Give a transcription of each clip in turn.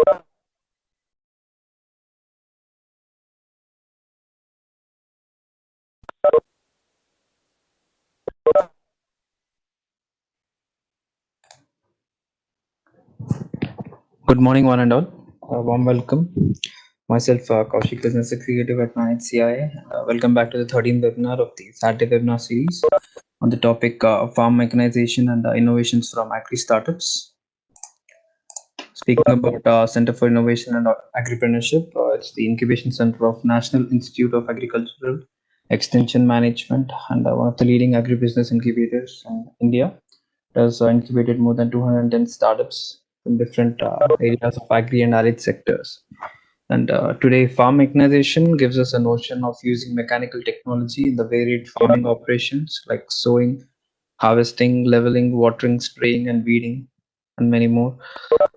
Good morning, one and all. Warm welcome. Myself, Kaushik, Business Executive at Manage CIA. Welcome back to the 13th webinar of the Saturday webinar series on the topic farm mechanization and innovations from Agri-Startups. Speaking about Center for Innovation and Agripreneurship, it's the incubation center of National Institute of Agricultural Extension Management and one of the leading agribusiness incubators in India. It has incubated more than 210 startups in different areas of agri and allied sectors. And today, farm mechanization gives us a notion of using mechanical technology in the varied farming operations like sowing, harvesting, leveling, watering, spraying, and weeding, and many more.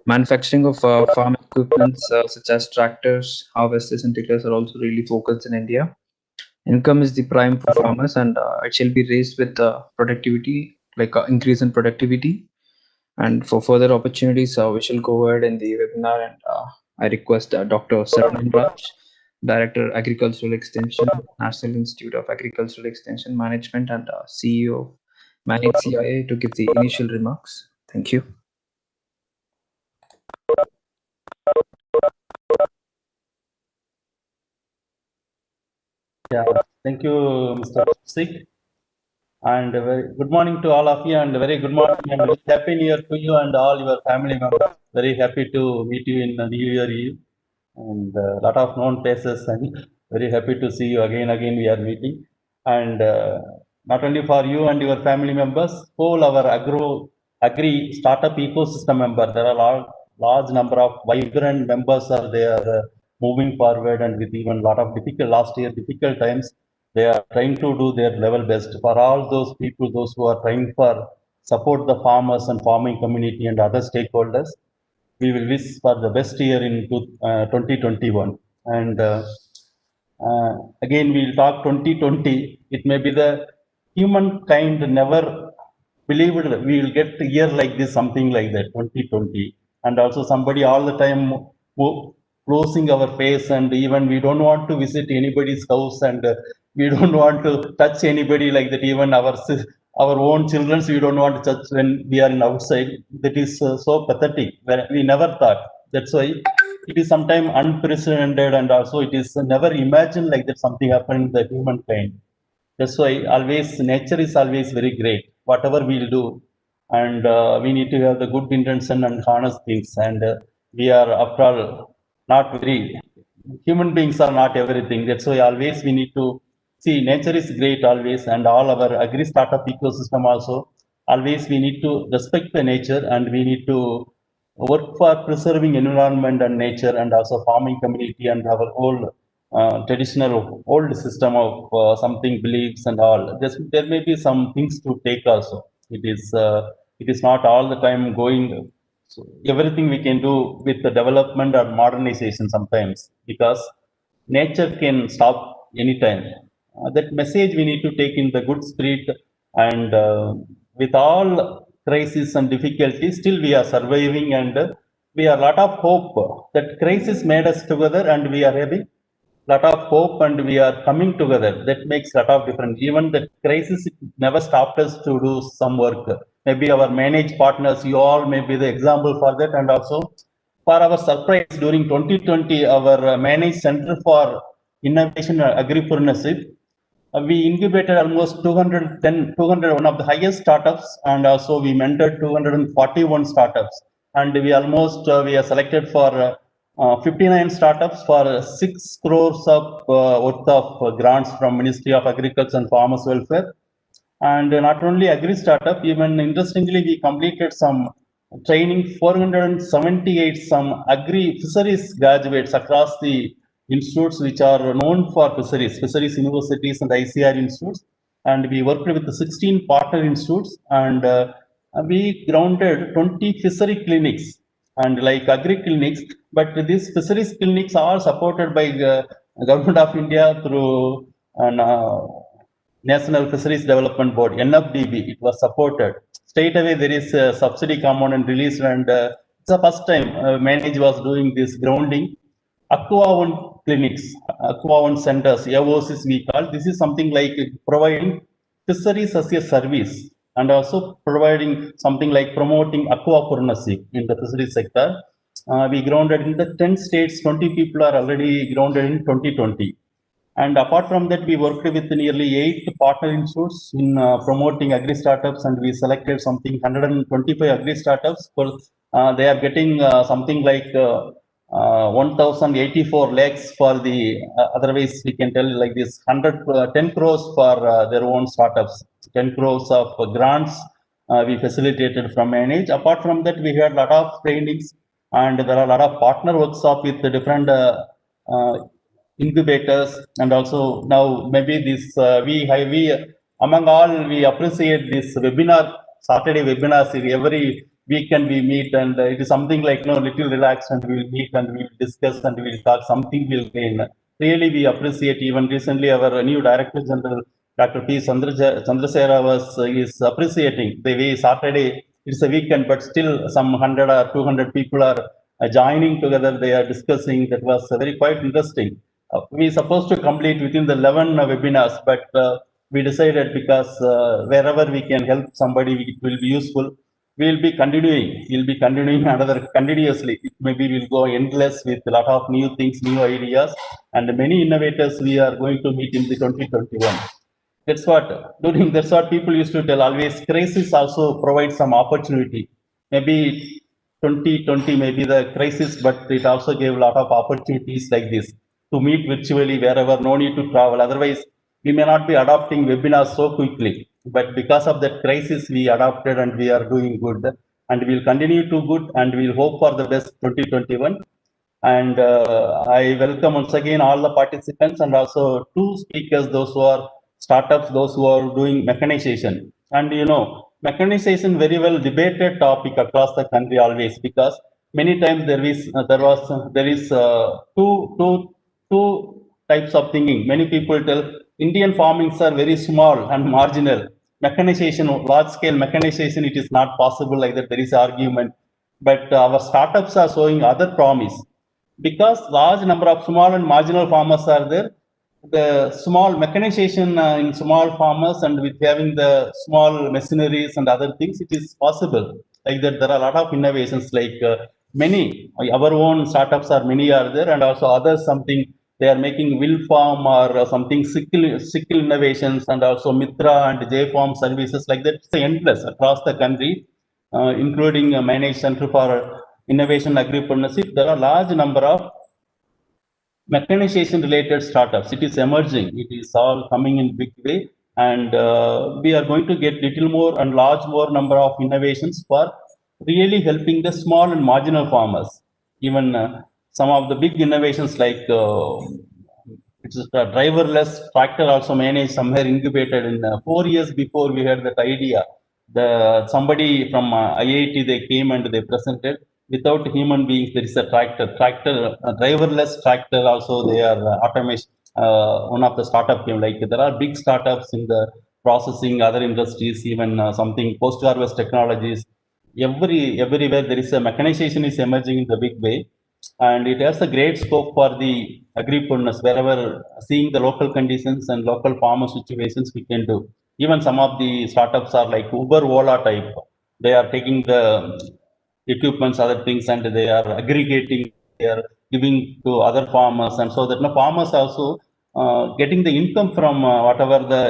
Manufacturing of farm equipment such as tractors, harvesters, and tillers are also really focused in India. Income is the prime for farmers, and it shall be raised with productivity, like increase in productivity. And for further opportunities, we shall go ahead in the webinar. And I request Dr. Saravanan Raj, Director Agricultural Extension, National Institute of Agricultural Extension Management, and CEO of Manage CIA, to give the initial remarks. Thank you. Yeah, thank you, Mr. Sik. And very good morning to all of you, and very good morning and very happy New Year to you and all your family members. Very happy to meet you in the New Year Eve, and a lot of known faces, and very happy to see you again. Again, we are meeting, and not only for you and your family members, whole our agri startup ecosystem member. There are large number of vibrant members are there, moving forward, and with even a lot of difficult last year difficult times, they are trying to do their level best for all those people, those who are trying for support the farmers and farming community and other stakeholders. We will wish for the best year in 2021. And again, we'll talk 2020. It may be the humankind never believed we will get a year like this, something like that, 2020. And also somebody all the time closing our face, and even we don't want to visit anybody's house, and we don't want to touch anybody like that. Even our own children, we don't want to touch when we are in outside. That is so pathetic. We never thought. That's why it is sometimes unprecedented, and also it is never imagined like that something happened in the humankind. That's why always nature is always very great. Whatever we'll do, and we need to have the good intention and honest things. And we are, after all, not very. Human beings are not everything. That's why always we need to see nature is great always, and all our agri startup ecosystem also. Always we need to respect the nature, and we need to work for preserving environment and nature, and also farming community and our whole traditional old system of something beliefs and all. There may be some things to take also. It is not all the time going. So everything we can do with the development or modernization sometimes, because nature can stop anytime. That message we need to take in the good spirit, and with all crisis and difficulties, still we are surviving, and we are a lot of hope. That crisis made us together, and we are having lot of hope, and we are coming together. That makes a lot of difference. Even the crisis never stopped us to do some work. Maybe our managed partners, you all may be the example for that. And also for our surprise, during 2020, our managed center for innovation and agripreneurship, we incubated almost 200, one of the highest startups, and also we mentored 241 startups, and we almost we are selected for 59 startups for 6 crores of worth of grants from Ministry of Agriculture and Farmers Welfare. And not only agri startup, even interestingly, we completed some training 478 some agri fisheries graduates across the institutes which are known for fisheries universities and ICR institutes. And we worked with the 16 partner institutes, and we grounded 20 fishery clinics and like agri clinics. But these fisheries clinics are supported by the government of India through National Fisheries Development Board, NFDB. It was supported. Straight away, there is a subsidy component released, and It's the first time Manage was doing this grounding. Aqua clinics, Aqua centers, AOCs we call. This is something like providing fisheries as a service and also providing something like promoting aquapreneurship in the fisheries sector. We grounded in the 10 states, 20 people are already grounded in 2020. And apart from that, we worked with nearly 8 partner institutes in promoting agri-startups, and we selected something 125 agri-startups. They are getting something like 1,084 lakhs for the, otherwise we can tell like this, 10 crores for their own startups, 10 crores of grants we facilitated from Manage. Apart from that, we had a lot of trainings, and there are a lot of partner workshop with the different uh, incubators, and also now maybe this we among all we appreciate this webinar, Saturday webinar series. Every weekend we meet, and it is something like little relaxed, and we will meet and we will discuss and we will talk something we'll gain. Really we appreciate. Even recently our new Director General Dr. P. Chandrasera was is appreciating the way Saturday it's a weekend, but still some 100 or 200 people are joining together. They are discussing. That was very quite interesting. We supposed to complete within the 11 webinars, but we decided because wherever we can help somebody, it will be useful. We will be continuing. We'll be continuing another continuously. Maybe we'll go endless with a lot of new things, new ideas, and many innovators we are going to meet in the 2021. That's what people used to tell always. Crisis also provides some opportunity. Maybe 2020 may be the crisis, but it also gave a lot of opportunities like this to meet virtually wherever, no need to travel. Otherwise, we may not be adopting webinars so quickly. But because of that crisis, we adopted and we are doing good, and we'll continue to good, and we'll hope for the best 2021. And I welcome once again all the participants, and also two speakers, those who are startups, those who are doing mechanization. And mechanization very well debated topic across the country always, because many times there is two types of thinking. Many people tell Indian farmings are very small and marginal. Mechanization, large scale mechanization, it is not possible like that. There is argument, but our startups are showing other promise, because large number of small and marginal farmers are there. The small mechanization in small farmers, and with having the small machineries and other things, it is possible. Like that, there are a lot of innovations. Like many, our own startups are many are there, and also others something they are making will farm or something sickle innovations, and also Mitra and J farm services like that. It's endless across the country, including Managed Center for Innovation and Agripreneurship. There are large number of mechanization related startups. It is emerging. It is all coming in big way, and we are going to get little more and large more number of innovations for really helping the small and marginal farmers. Even some of the big innovations like it's a driverless tractor also Managed somewhere incubated in 4 years before we had that idea. The somebody from IIT, they came and they presented without human beings. There is a tractor, driverless tractor. Also, they are automation. One of the startup came, like there are big startups in the processing, other industries, even something post harvest technologies. Everywhere there is a mechanization is emerging in the big way, and it has a great scope for the agripreneurs. Wherever seeing the local conditions and local farmer situations, we can do. Even some of the startups are like Uber, Ola type. They are taking the equipments, other things, and they are aggregating. They are giving to other farmers, and so that farmers also getting the income from whatever the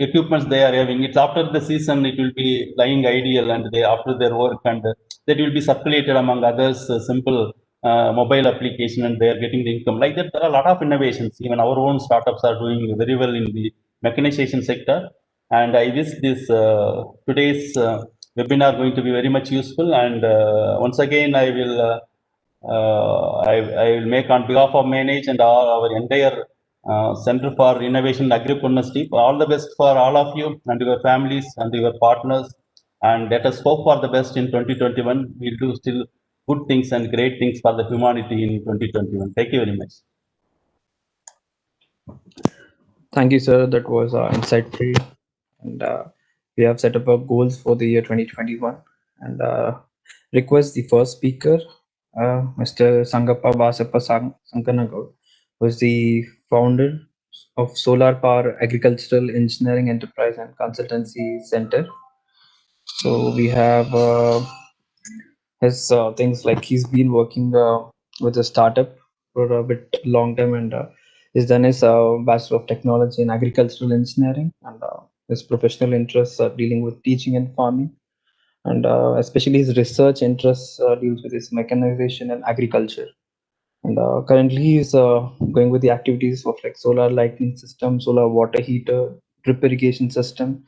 equipments they are having. It's after the season, it will be lying ideal, and they after their work, and that will be circulated among others, simple mobile application, and they are getting the income. Like that, there are a lot of innovations. Even our own startups are doing very well in the mechanization sector. And I wish this today's webinar going to be very much useful. And once again, I will make on behalf of Manage and our entire Center for Innovation and Agripreneurship all the best for all of you and your families and your partners. And let us hope for the best in 2021. We'll do still good things and great things for the humanity in 2021. Thank you very much. Thank you, sir. That was insightful. And we have set up our goals for the year 2021. And request the first speaker, Mr. Sangappa Basappa Sankanagod, who is the founder of Solar Power Agricultural Engineering Enterprise and Consultancy Center. So we have his things like he's been working with a startup for a bit long time, and he's done his Bachelor of Technology in Agricultural Engineering, and his professional interests are dealing with teaching and farming, and especially his research interests deals with his mechanization and agriculture. And currently, he's going with the activities of like solar lighting system, solar water heater, drip irrigation system,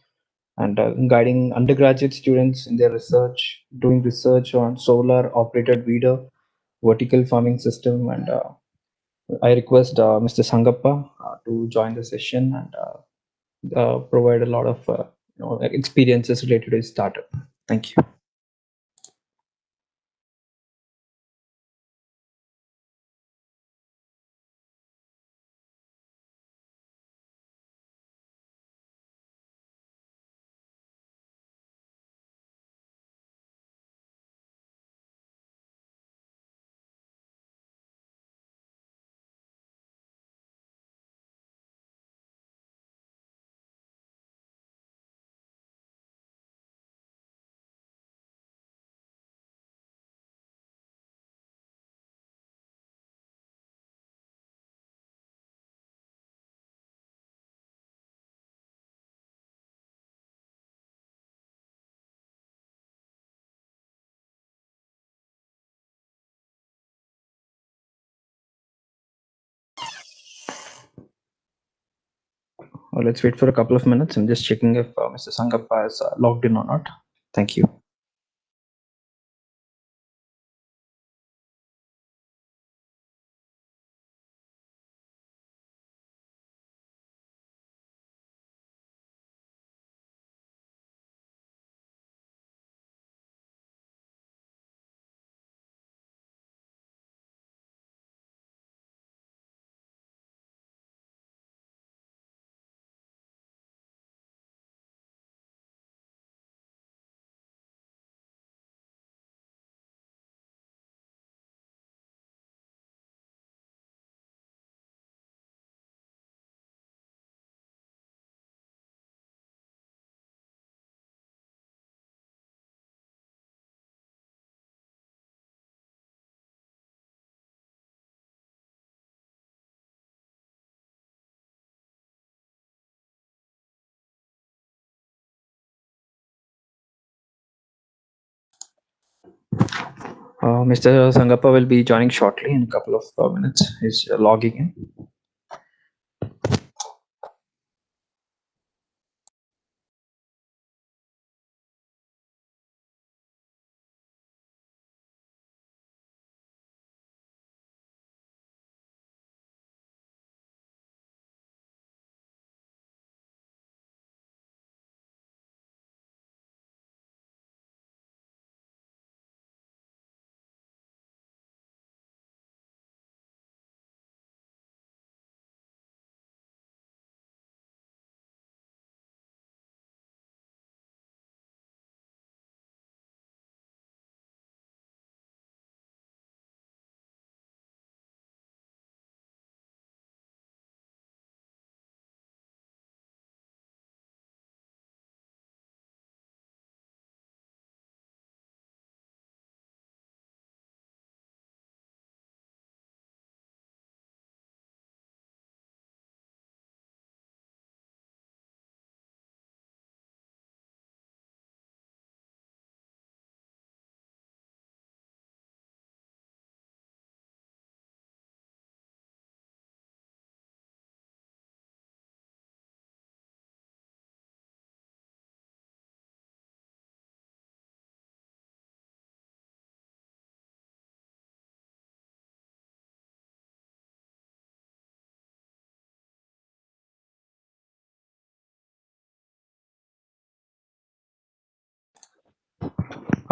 and guiding undergraduate students in their research, doing research on solar operated weeder, vertical farming system. And I request Mr. Sangappa to join the session and provide a lot of experiences related to his startup. Thank you. Let's wait for a couple of minutes. I'm just checking if Mr. Sangappa is logged in or not. Thank you. Mr. Sangappa will be joining shortly in a couple of minutes. He's logging in.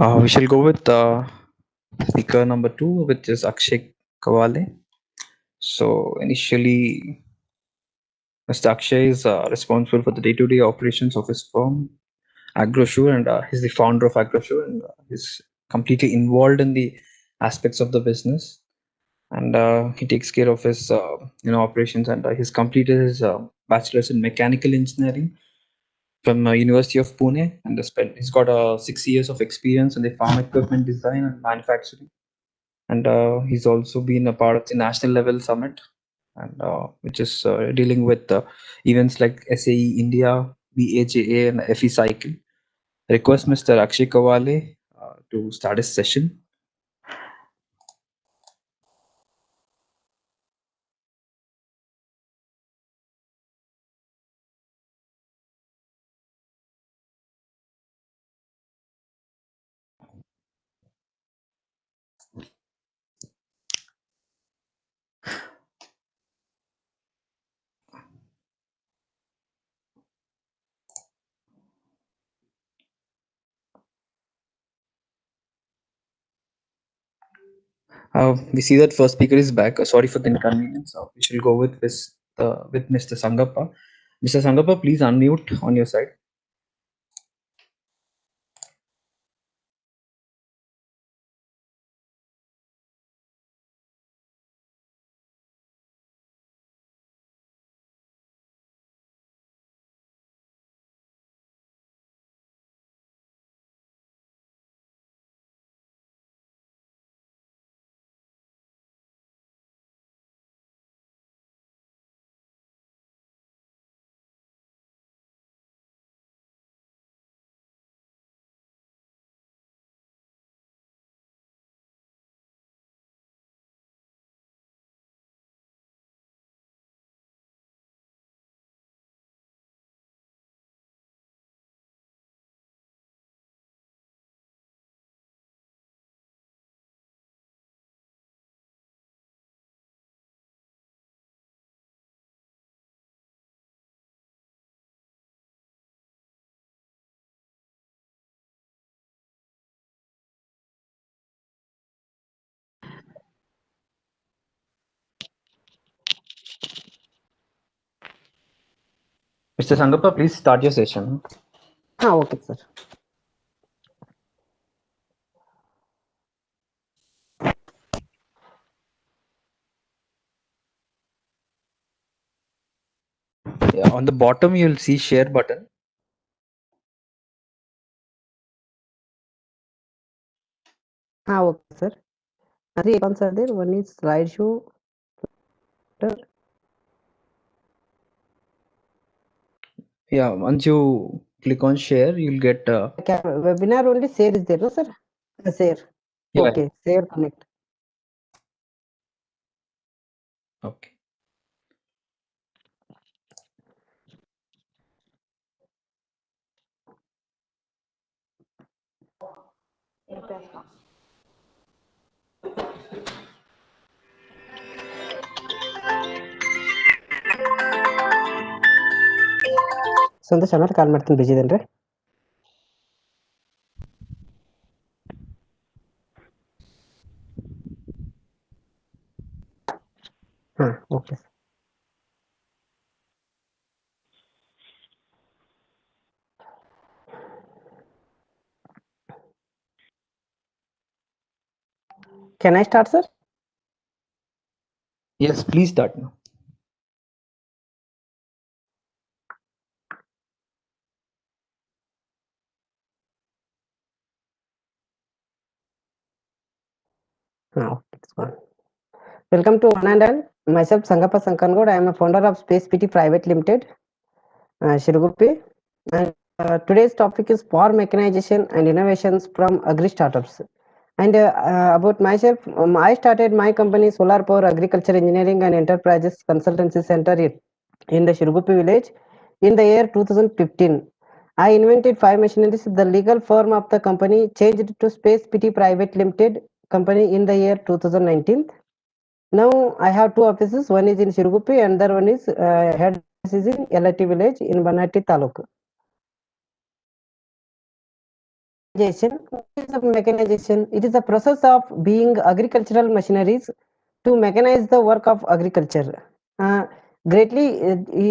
We shall go with speaker number 2, which is Akshay Kawale. So initially, Mr. Akshay is responsible for the day-to-day operations of his firm, AgroSure, and he's the founder of AgroSure, and he's completely involved in the aspects of the business, and he takes care of his operations. And he's completed his bachelor's in mechanical engineering from University of Pune, and he's got 6 years of experience in the farm equipment design and manufacturing. And he's also been a part of the national level summit, and which is dealing with events like SAE India, BAJA, and FE Cycle. Request Mr. Akshay Kawale to start his session. We see that first speaker is back. Sorry for the inconvenience. We shall go with Mr. Sangappa. Mr. Sangappa, please unmute on your side. Mr. Sangappa, please start your session. Okay, sir. Yeah, on the bottom you'll see share button. Okay, sir. Three icons are there. One is slideshow. Yeah, once you click on share, you'll get. Webinar only share is there, no, sir? Share. Yeah. Okay, share connect. Okay. Santosh ಆಮೇಲೆ ಕಾಲ್ ಮಾಡ್ತೀನಿ busy ಇದೇನ್ರಿ ಹಾಂ okay Can I start, sir? Yes, please start now. Okay, it's fine. Welcome to one and all. Myself, Sangappa Sankangood. I am a founder of Space PT Private Limited, Shiruguppi. And today's topic is farm mechanization and innovations from Agri-Startups. And about myself, I started my company Solar Power Agriculture Engineering and Enterprises Consultancy Center in the Shiruguppi village in the year 2015. I invented 5 machineries. The legal form of the company changed to Space PT Private Limited company in the year 2019. Now I have two offices. One is in Shiruguppi and the other one is head office is in LIT village in Banati Taluk. What is a mechanization? It is the process of being agricultural machineries to mechanize the work of agriculture. Greatly,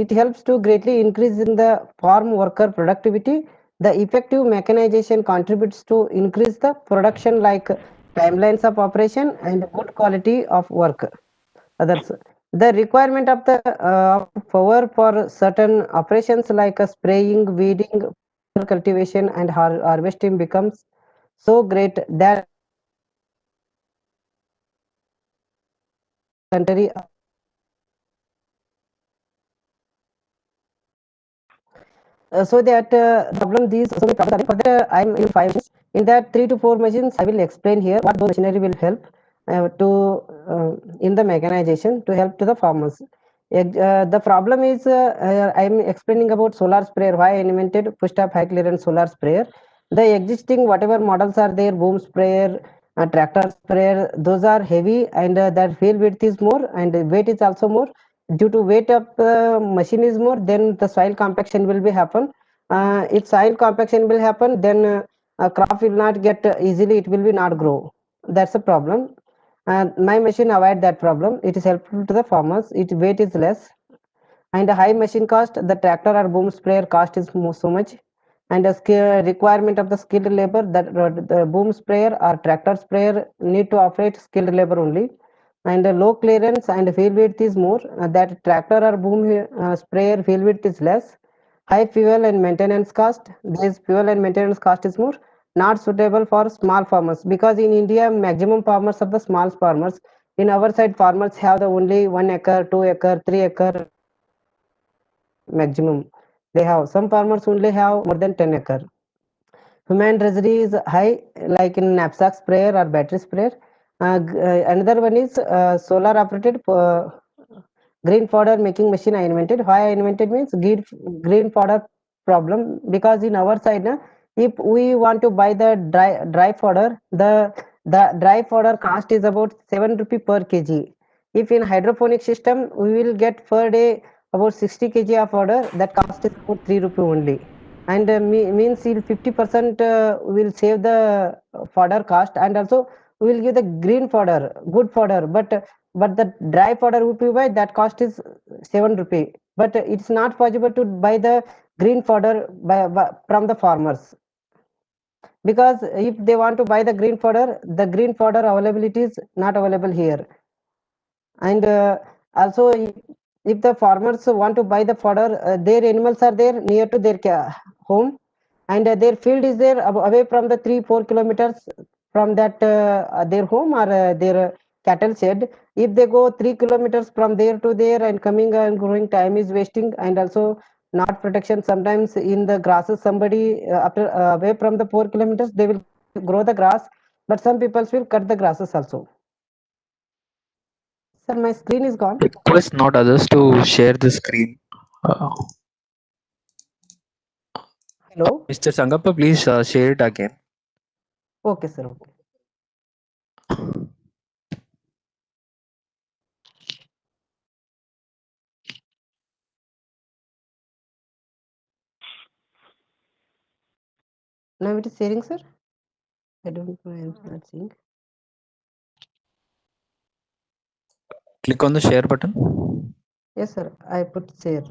it helps to greatly increase in the farm worker productivity The effective mechanization contributes to increase the production like timelines of operation and good quality of work. Others, the requirement of the power for certain operations like spraying, weeding, cultivation, and harvesting becomes so great that country so that the problem these so many problems are there. For that I'm in 5 minutes. In that 3 to 4 machines, I will explain here what those machinery will help to in the mechanization to help to the farmers. The problem is I'm explaining about solar sprayer. Why I invented push-up high clearance solar sprayer. The existing whatever models are there, boom sprayer, tractor sprayer, those are heavy and their field width is more and weight is also more. Due to weight of the machine is more, then the soil compaction will be happen. If soil compaction will happen, then crop will not get easily, it will be not grow. That's a problem. My machine avoid that problem. It is helpful to the farmers. Its weight is less and a high machine cost. The tractor or boom sprayer cost is so much, and the skill requirement of the skilled labor, that the boom sprayer or tractor sprayer need to operate skilled labor only, and the low clearance and field width is more. That tractor or boom sprayer field width is less. High fuel and maintenance cost. This fuel and maintenance cost is more, not suitable for small farmers, because in India maximum farmers are the small farmers. In our side farmers have the only 1 acre, 2 acre, 3 acre maximum. They have some farmers only have more than 10 acre. Human residuary is high, like in knapsack sprayer or battery sprayer. Another one is solar operated green fodder making machine I invented. Why I invented means green fodder problem, because in our side if we want to buy the dry fodder, the dry fodder cost is about 7 rupee per kg. If in hydroponic system we will get per day about 60 kg of fodder, that cost is about 3 rupee only, and means 50% will save the fodder cost, and also we will give the green fodder, good fodder, but the dry fodder would be buy, that cost is 7 rupee, but it's not possible to buy the green fodder from the farmers, because if they want to buy the green fodder availability is not available here. And also if the farmers want to buy the fodder, their animals are there near to their home, and their field is there away from the 3-4 kilometers from that their home or their cattle shed. If they go 3 kilometers from there to there and coming and growing, time is wasting, and also not protection. Sometimes in the grasses, somebody after away from the 4 kilometers they will grow the grass, but some people will cut the grasses also. Sir, my screen is gone. Request not others to share the screen. Uh, Hello. Mr. Sangappa, please share it again. Okay, sir. Okay. Now it is sharing, sir. I don't know. I'm not seeing. Click on the share button. Yes, sir. I put share.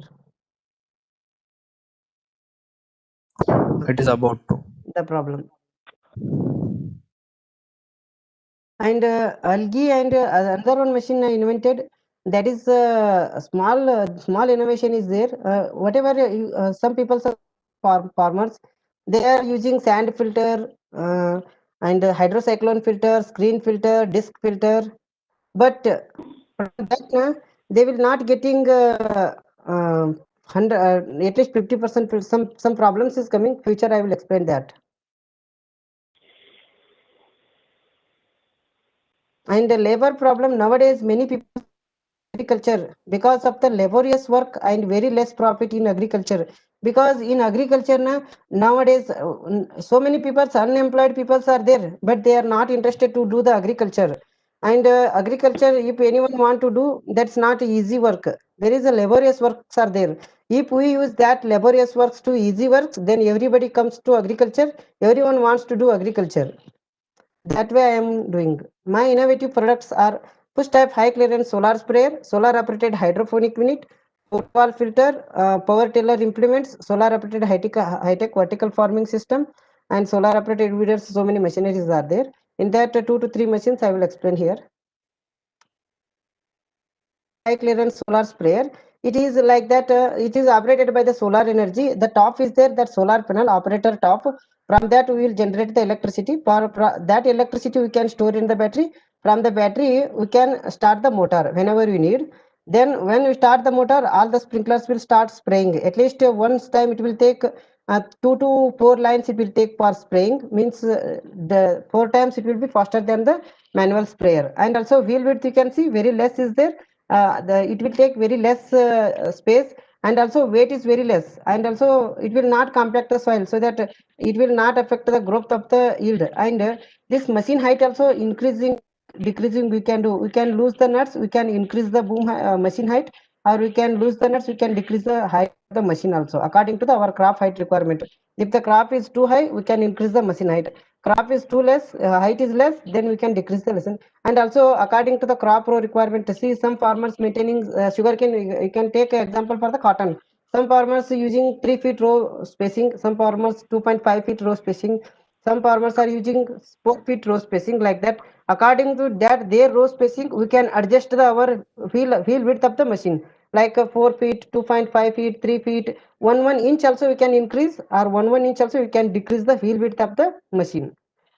It is about to. The problem. And algae and another one machine I invented. That is small innovation is there. Whatever some people farmers, they are using sand filter and hydrocyclone filter, screen filter, disc filter, but from that they will not getting 100 at least 50%. Some problems is coming future, I will explain that. And the labor problem nowadays, many people agriculture because of the laborious work and very less profit in agriculture, because in agriculture nowadays so many people unemployed people are there, but they are not interested to do the agriculture. And agriculture, if anyone want to do, that's not easy work. There is a laborious works are there. If we use that laborious works to easy works, then everybody comes to agriculture, everyone wants to do agriculture. That way I am doing. My innovative products are push type high clearance solar sprayer, solar operated hydroponic unit, wall filter, power tiller implements, solar operated high-tech vertical farming system, and solar operated weeders. So many machineries are there. In that, 2 to 3 machines I will explain here. High clearance solar sprayer. It is like that. It is operated by the solar energy. The top is there, that solar panel operator top. From that we will generate the electricity. For that electricity we can store in the battery. From the battery we can start the motor whenever we need. Then when we start the motor, all the sprinklers will start spraying. At least once time it will take 2 to 4 lines it will take for spraying. Means the 4 times it will be faster than the manual sprayer. And also wheel width you can see very less is there. It will take very less space, and also weight is very less, and also it will not compact the soil, so that it will not affect the growth of the yield. And this machine height also increasing decreasing we can do. We can lose the nuts, we can increase the machine height, or we can lose the nuts, we can decrease the height of the machine also according to our crop height requirement. If the crop is too high, we can increase the machine height. Crop is too less, height is less, then we can decrease the machine. And also according to the crop row requirement, see some farmers maintaining sugarcane. You can take an example for the cotton. Some farmers using 3 feet row spacing, some farmers 2.5 feet row spacing, some farmers are using 4 feet row spacing, like that. According to that their row spacing, we can adjust the our wheel width of the machine, like 4 feet, 2.5 feet, 3 feet, 1 inch also we can increase, or 1 inch also we can decrease the wheel width of the machine.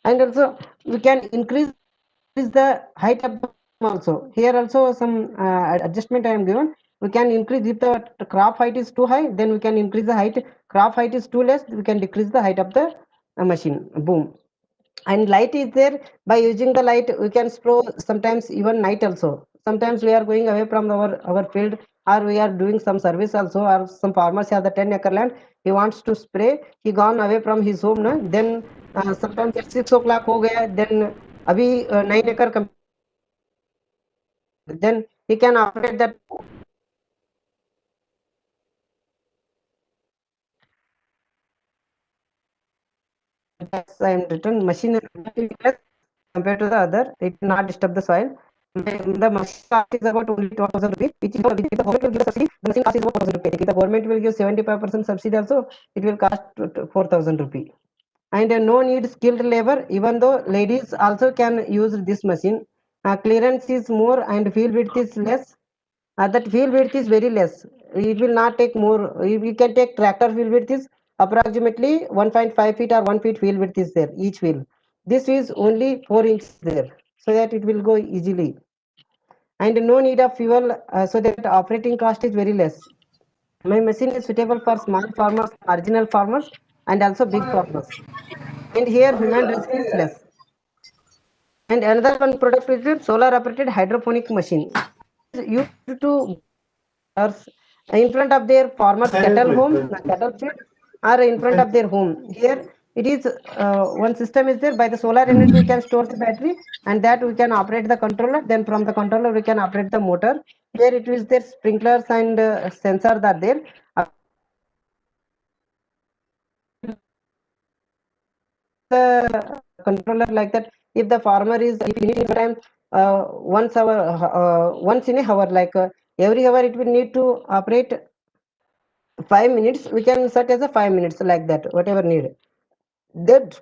And also we can increase the height of the boom also. Here also some adjustment I am given. We can increase if the crop height is too high, then we can increase the height. Crop height is too less, we can decrease the height of the machine boom. And light is there. By using the light we can spray sometimes even night also. Sometimes we are going away from our field, or we are doing some service also, or some farmers have the 10-acre land, he wants to spray, he gone away from his home na, then sometimes at 6 o'clock ho gaya, then abhi 9 acre then he can operate that. That's I am written machine less compared to the other. It will not disturb the soil. The machine cost is about only 12,000 rupees, which is if the government will give the subsidy, the machine cost is about 1,000 rupees. If the government will give 75% subsidy also, it will cost 4,000 rupees. And no need skilled labor, even though ladies also can use this machine. Clearance is more and field width is less. That wheel width is very less. It will not take more. We can take tractor wheel width is approximately 1.5 feet or 1 feet wheel width is there each wheel. This is only 4 inches there, so that it will go easily. And no need of fuel, so that operating cost is very less. My machine is suitable for small farmers, marginal farmers, and also big farmers. And here human risk is less. And another one product is solar operated hydroponic machine. It is used to in front of their farmers cattle home, cattle shed, or in front of their home. Here it is one system is there. By the solar energy we can store the battery, and that we can operate the controller. Then from the controller we can operate the motor. Here it is there sprinklers and sensors are there. The controller, like that, if the farmer is, if you need time once in a hour, like every hour it will need to operate 5 minutes, we can set as a 5 minutes, like that, whatever need. That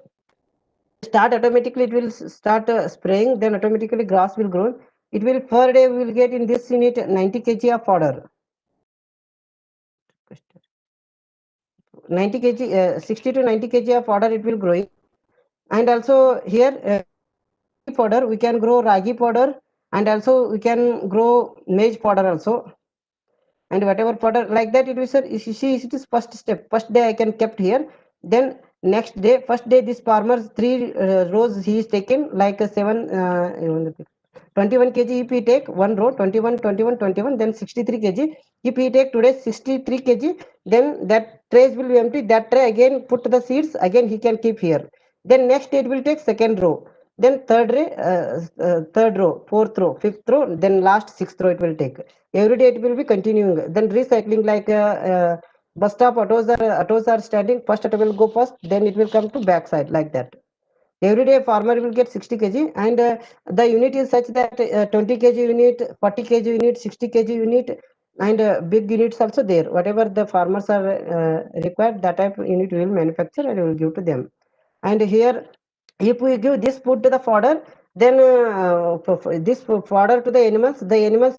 start automatically, it will start spraying, then automatically grass will grow. It will per day we will get in this unit 90 kg of fodder. 90 kg 60 to 90 kg of fodder it will grow. And also here fodder we can grow ragi fodder, and also we can grow maize fodder also. And whatever fodder, like that, it is see, it is first step. First day I can kept here, then next day, first day this farmer 3 rows he is taken, like 21 kg if he take one row, 21 21 21, then 63 kg. If he take today 63 kg, then that trays will be empty. That tray again put the seeds, again he can keep here. Then next day it will take second row, then third row, fourth row, fifth row, then last sixth row it will take. Every day it will be continuing. Then recycling, like bus stop autos are standing, first auto will go first, then it will come to back side, like that. Every day farmer will get 60 kg, and the unit is such that 20 kg unit, 40 kg unit, 60 kg unit, and big units also there. Whatever the farmers are required, that type unit we will manufacture and we will give to them. And here, if we give this food to the fodder, then this fodder to the animals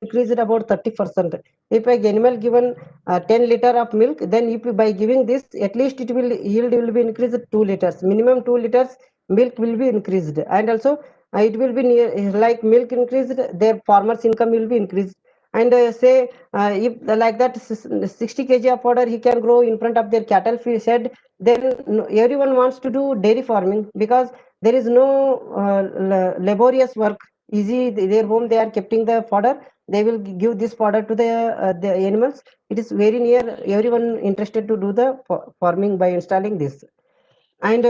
increase it about 30%. If a animal given 10 liter of milk, then if by giving this, at least it will yield will be increased 2 liters. Minimum 2 liters milk will be increased, and also it will be near like milk increased, their farmers' income will be increased. And say if like that 60 kg of fodder he can grow in front of their cattle shed, then everyone wants to do dairy farming because there is no laborious work. Easy, their home they are keeping the fodder, they will give this fodder to the animals. It is very near, everyone interested to do the farming by installing this. And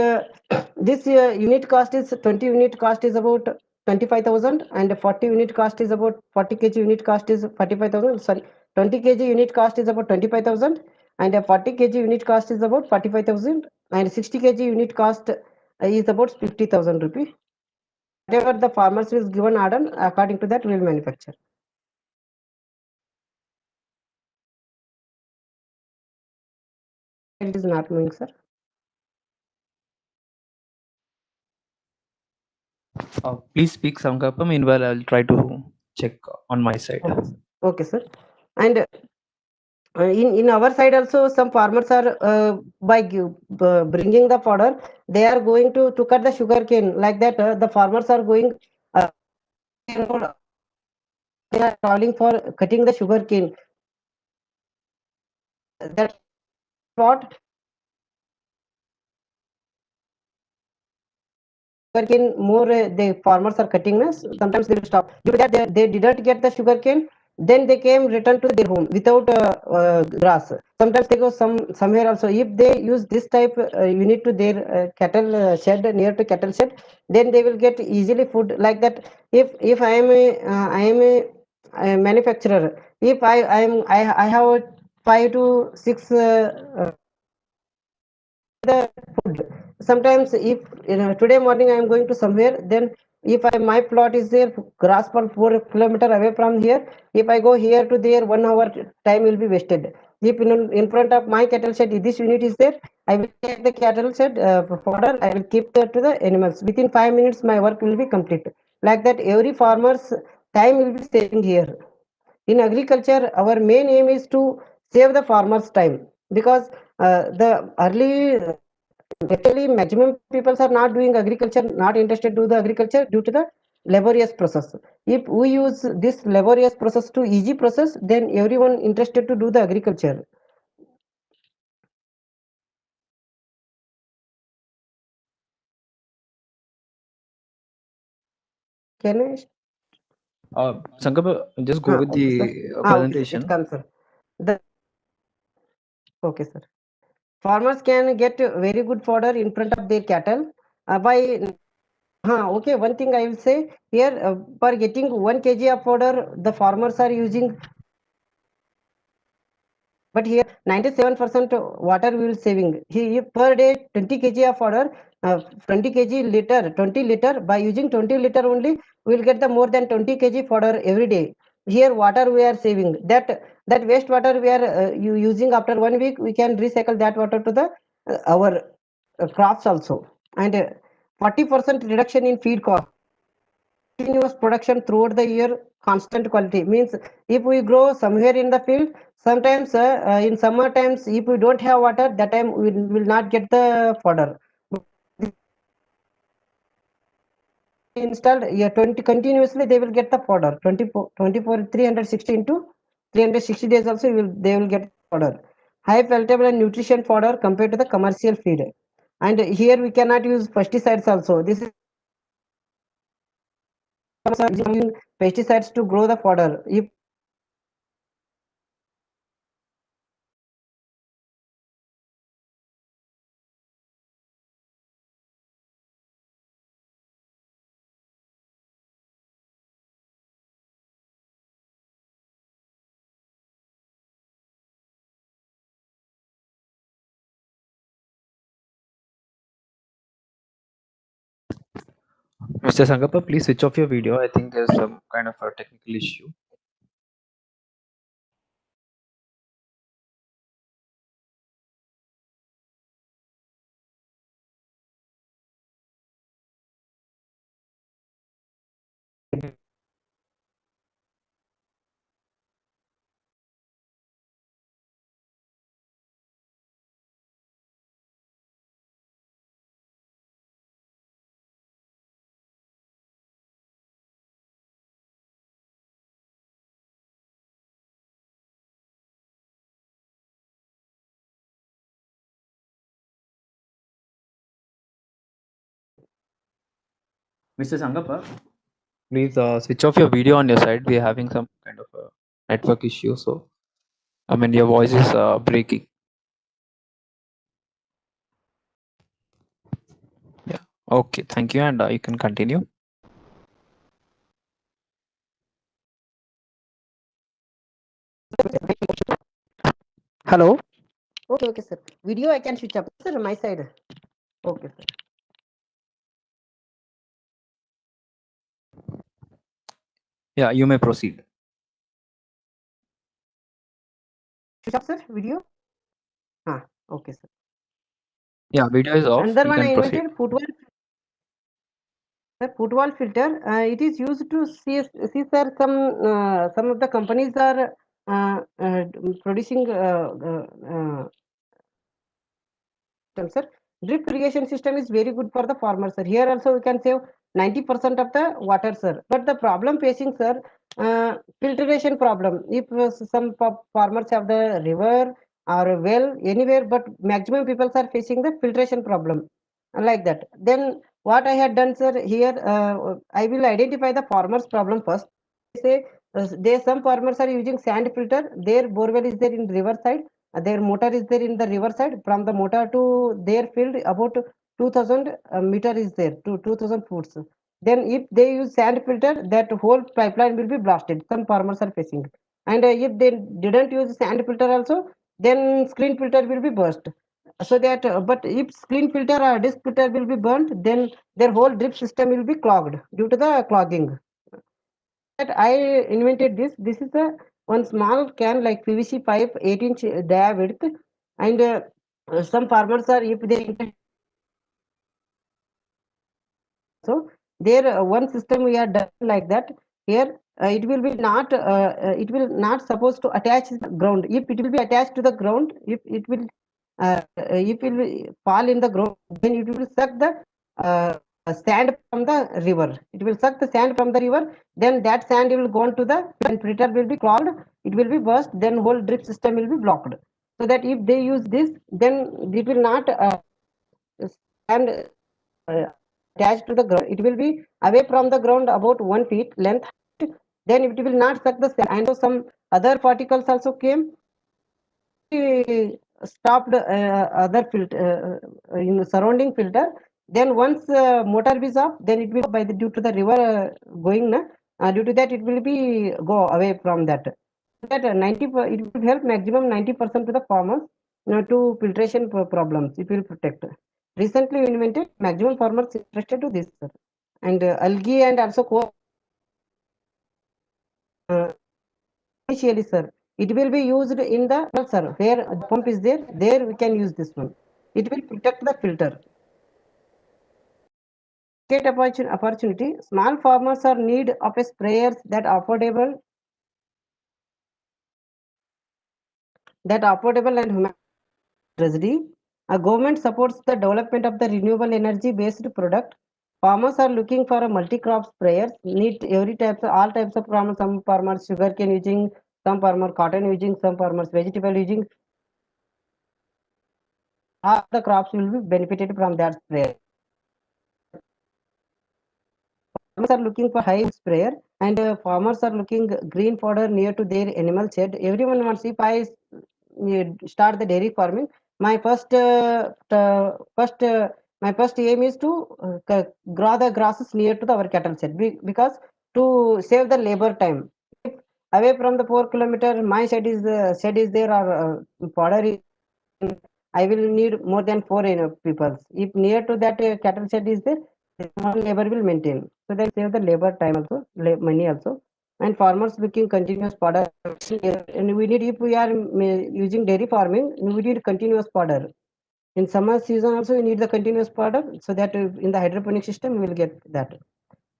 this unit cost is 20 unit cost is about 25,000, and 40 unit cost is about 40 kg unit cost is 45,000. Sorry, 20 kg unit cost is about 25,000, and 40 kg unit cost is about 45,000, and 60 kg unit cost is about 50,000 rupee. Whatever the farmers is given order, according to that we will manufacture. It is not moving, sir. Please speak, Samgappa. Meanwhile, I'll try to check on my side. Okay, sir. Okay, sir. And in our side also, some farmers are by bringing the fodder, they are going to cut the sugar cane. Like that, the farmers are going. They are traveling for cutting the sugar cane. That plot sugarcane more the farmers are cutting us. Sometimes they will stop. Due to that, they didn't get the sugarcane. Then they came return to their home without grass. Sometimes they go somewhere also. If they use this type unit to their cattle shed, near to cattle shed, then they will get easily food like that. If I am a manufacturer, if I have 5 to 6 the food. Sometimes if today morning I am going to somewhere, then if my plot is there, grass for 4 kilometer away from here, if I go here to there, 1 hour time will be wasted. If in front of my cattle shed this unit is there, I will take the cattle shed fodder, I will keep that to the animals. Within 5 minutes my work will be complete. Like that, every farmer's time will be saving here. In agriculture, our main aim is to save the farmers time, because the early actually maximum people are not doing agriculture, not interested to do the agriculture due to the laborious process. If we use this laborious process to easy process, then everyone interested to do the agriculture. Can I? Sankappa, just go with Okay, sir. the Okay, sir. It presentation. comes, sir. The, okay, sir. Farmers can get very good fodder in front of their cattle by okay, one thing I will say here, for getting 1 kg of fodder, the farmers are using, but here 97% water we will saving. He per day 20 kg of fodder, 20 kg liter, 20 liter. By using 20 liter only, we will get the more than 20 kg fodder every day. Here water we are saving. That waste water we are using after 1 week, we can recycle that water to the our crops also. And 40% reduction in feed cost. Continuous production throughout the year, constant quality means if we grow somewhere in the field, sometimes in summer times if we don't have water, that time we will not get the fodder installed. Yeah, 20 continuously they will get the fodder 24 360 into 360 days also they will get fodder. High palatable and nutrition fodder compared to the commercial feed. And here we cannot use pesticides also. This is using pesticides to grow the fodder. If Mr. Sankappa, please switch off your video. I think there's some kind of a technical issue. Mr. Sangappa, please switch off your video on your side. We are having some kind of a network issue. So, I mean, your voice is breaking. Yeah. Okay. Thank you. And you can continue. Hello. Okay, okay, sir. Video I can switch up, sir, my side. Okay, sir. Yeah, you may proceed. Switch up, sir. Video. Okay, sir. Yeah, video is off. Another You one I can proceed. invented football filter. It is used to see sir, some of the companies are producing sir. Drip irrigation system is very good for the farmer, sir. Here also we can save 90% of the water, sir. But the problem facing, sir, filtration problem. If some farmers have the river or a well anywhere, but maximum people are facing the filtration problem like that. Then what I had done, sir, here I will identify the farmer's problem first. Say some farmers are using sand filter. Their borewell is there in river side, their motor is there in the river side. From the motor to their field about 2000 meter is there to 2000 foot. Then if they use sand filter, that whole pipeline will be blasted. Some farmers are facing. And if they didn't use sand filter also, then screen filter will be burst. So that but if screen filter or disc filter will be burnt, then their whole drip system will be clogged due to the clogging. That I invented this. This is a one small can like PVC pipe, 8-inch diameter, and some farmers are if they so there one system we are done like that. Here it will not supposed to attach the ground. If it will be attached to the ground, if it will fall in the ground, then it will suck the sand from the river. It will suck the sand from the river. Then that sand will go to the and filter will be clogged. It will be burst. Then whole drip system will be blocked. So that if they use this, then it will not stand attached to the ground. It will be away from the ground about 1 feet length. Then it will not suck the sand. And so some other particles also came. Stopped other filter in surrounding filter. Then once motor is off, then it will by the due to the river going. Due to that, it will be go away from that. That it will help maximum 90% to the farmers to filtration problems. It will protect. Recently invented, maximum farmers interested to this, sir. And algae and also uh, initially, sir, it will be used in the well, sir, where the pump is there. There we can use this one. It will protect the filter. Get opportunity. Small farmers are need of a sprayers that affordable and human. Treasury. A government supports the development of the renewable energy based product. Farmers are looking for a multi-crop sprayers. Need every types, all types of farmers. Some farmers sugarcane using, some farmer cotton using, some farmers vegetable using. All the crops will be benefited from that sprayer. Farmers are looking for high sprayer, and farmers are looking green fodder near to their animal shed. Everyone wants if I start the dairy farming, my my first aim is to grow the grasses near to our cattle shed because to save the labor time. If away from the 4 kilometer, my shed is there or fodder is I will need more than four people. If near to that cattle shed is there, one labor will maintain. So that save the labor time also, money also. And farmers looking continuous fodder. And we need if we are using dairy farming, we need continuous fodder. In summer season also, we need the continuous fodder so that in the hydroponic system we will get that.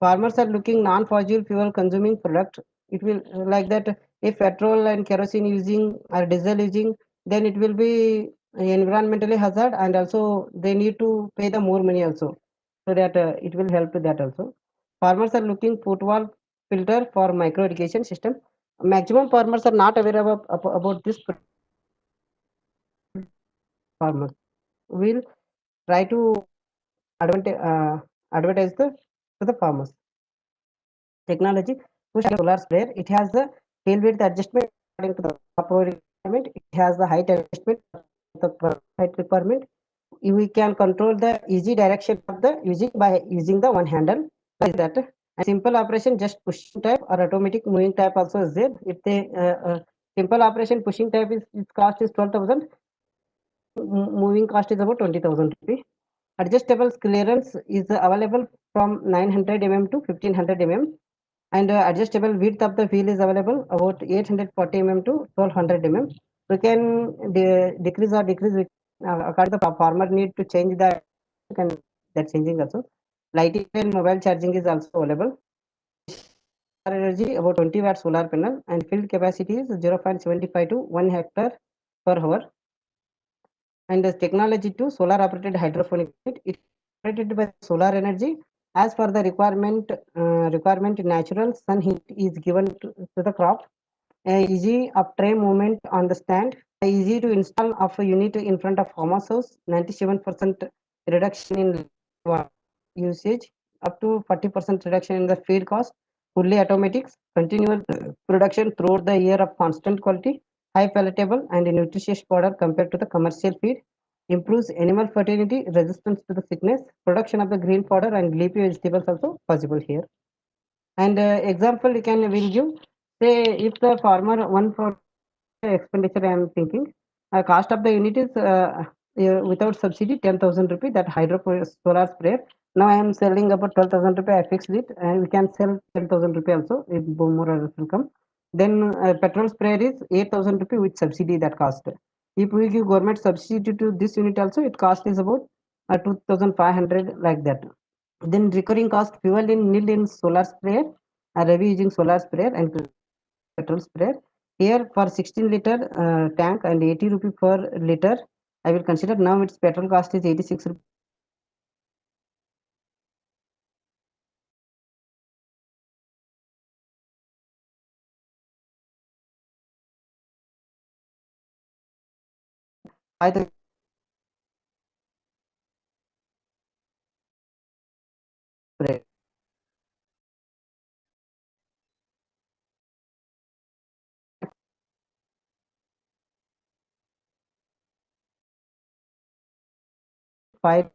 Farmers are looking non-fossil fuel consuming product. It will like that if petrol and kerosene using or diesel using, then it will be environmentally hazard and also they need to pay the more money also. So that it will help to that also. Farmers are looking footwall filter for micro irrigation system. Maximum farmers are not aware about this farmers. We'll try to advertise the to the farmers. Technology push solar sprayer. It has the field width adjustment according to the crop requirement. It has the height adjustment the height requirement. We can control the easy direction of the by using the one handle. Is that a simple operation just pushing type or automatic moving type also is there. If the simple operation pushing type is its cost is 12,000, moving cost is about 20,000 rupees. Adjustable clearance is available from 900 mm to 1500 mm, and adjustable width of the wheel is available about 840 mm to 1200 mm. We can decrease or decrease with according to the farmer need to change that, and that changing also. Lighting and mobile charging is also available. Solar energy about 20 watt solar panel, and field capacity is 0.75 to 1 hectare per hour. And the technology to solar operated hydroponic unit. It is operated by solar energy. As for the requirement natural sun heat is given to the crop. Easy up tray movement on the stand. Easy to install of a unit in front of farmer's house. 97% reduction in water usage, up to 40% reduction in the feed cost. Fully automatic, continuous production throughout the year of constant quality, high palatable and nutritious fodder compared to the commercial feed. Improves animal fertility, resistance to the sickness, production of the green fodder and leafy vegetables also possible here. And example we can will give, say if the farmer one for expenditure I am thinking, cost of the unit is without subsidy 10,000 rupee, that hydro solar sprayer. Now I am selling about 12,000 rupee. I fixed it, and we can sell 10,000 rupee also if more or less will come. Then petrol sprayer is 8,000 rupee with subsidy that cost. If we give government subsidy to this unit also, it cost is about 2,500 like that. Then recurring cost fuel in nil in solar sprayer, Ravi using solar sprayer and petrol sprayer. Here for 16 liter tank and 80 rupee per liter, I will consider. Now its petrol cost is 86 rupee. I think 5,000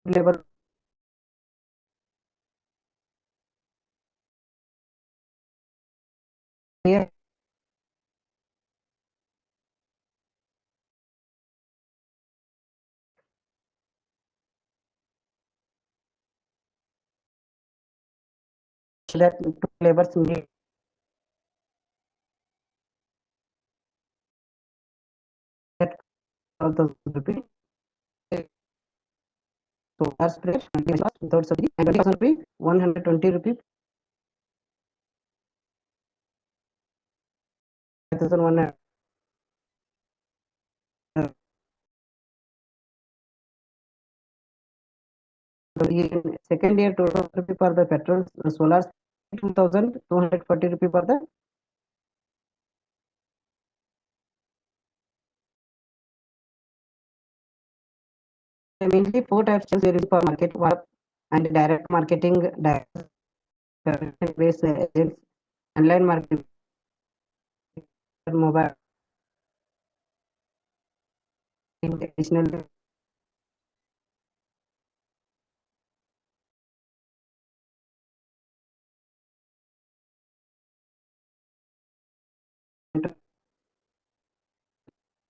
labor here. That two labors need that 12,000 rupee. So as sprayer without subsidy and 20,000 rupee, 120 rupee, 5,100. Second year 2,000 rupee for the petrol solar, 2,240 rupee for the mainly four types there is for market work and direct marketing, direct based agents, online marketing, mobile additional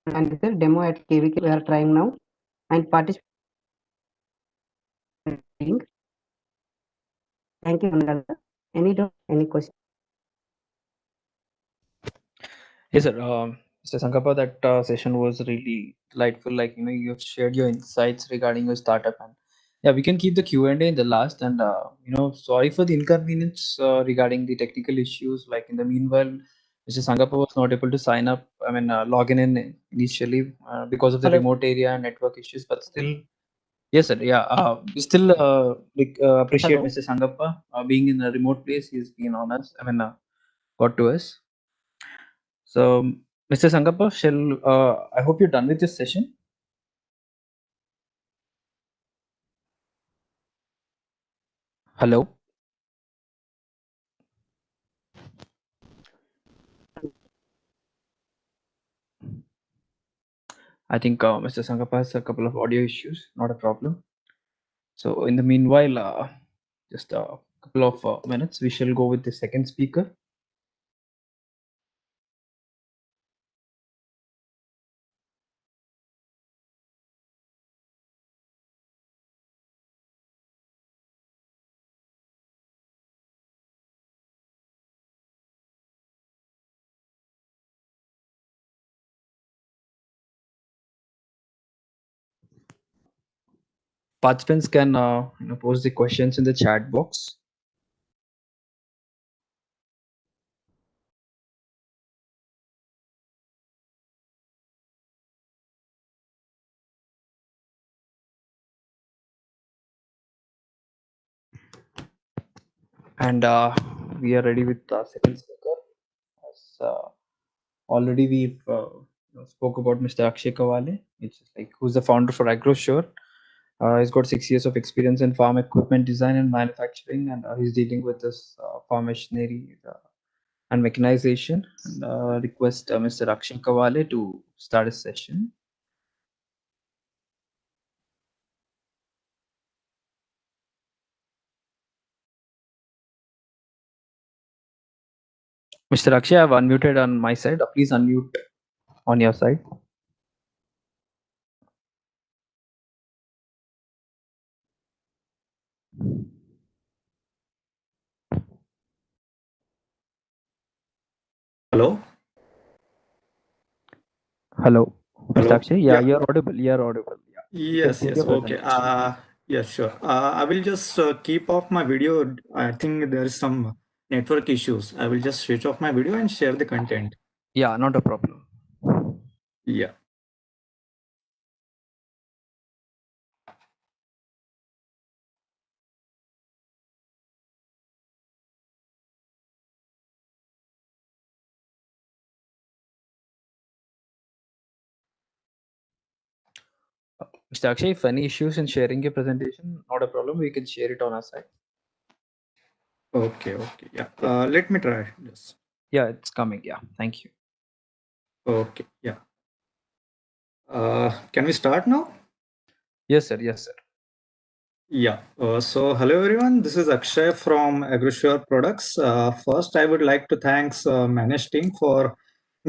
and the demo at KVK we are trying now and participating. Thank you, Ananda. Any doubt, any question? Yes, sir. Mr. Sankappa, that session was really delightful. Like, you've shared your insights regarding your startup, and yeah, we can keep the Q&A in the last. And sorry for the inconvenience regarding the technical issues. Like in the meanwhile, Mr. Sankappa was not able to sign up. Log in initially because of the Hello. remote area and network issues. But still, Yes, sir. Yeah. We still appreciate Hello. Mr. Sangappa being in a remote place. He's been on us. Got to us. So, Mr. Sangappa, I hope you're done with this session. Hello. I think Mr. Sangappa has a couple of audio issues. Not a problem. So, in the meanwhile, just a couple of minutes, we shall go with the second speaker. Participants can post the questions in the chat box. And we are ready with the second speaker. As, already we've spoke about Mr. Akshay Kawale, which is like who's the founder for AgroSure. He's got 6 years of experience in farm equipment design and manufacturing, and he's dealing with this farm machinery and mechanization. And request Mr. Akshay Kawale to start his session. Mr. Akshay, I've unmuted on my side. Please unmute on your side. Hello? Hello, Mr. Hello? Akshay. Yeah, Yeah. you're audible. You're audible. Yeah, you can Yes, share yes. your Okay. presentation. Yeah, sure. I will just keep off my video. I think there is some network issues. I will just switch off my video and share the content. Yeah, not a problem. Yeah. Mr. Akshay, if any issues in sharing your presentation, not a problem. We can share it on our side. Okay, okay. Yeah. Yeah, Let me try this. yeah, it's coming. Yeah, thank you. Okay. Yeah. Can we start now? Yes, sir. Yes, sir. Yeah. So hello everyone. This is Akshay from AgriSure Products. First, I would like to thanks Manish team for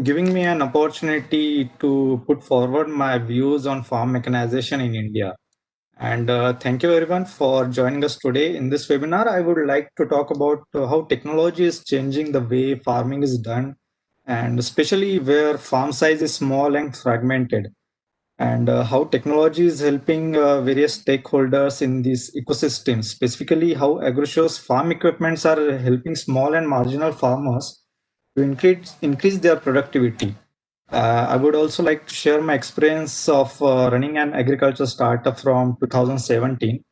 giving me an opportunity to put forward my views on farm mechanization in India. And thank you everyone for joining us today. In this webinar, I would like to talk about how technology is changing the way farming is done, and especially where farm size is small and fragmented, and how technology is helping various stakeholders in these ecosystems, specifically how AgriShore's farm equipments are helping small and marginal farmers to increase their productivity. I would also like to share my experience of running an agriculture startup from 2017.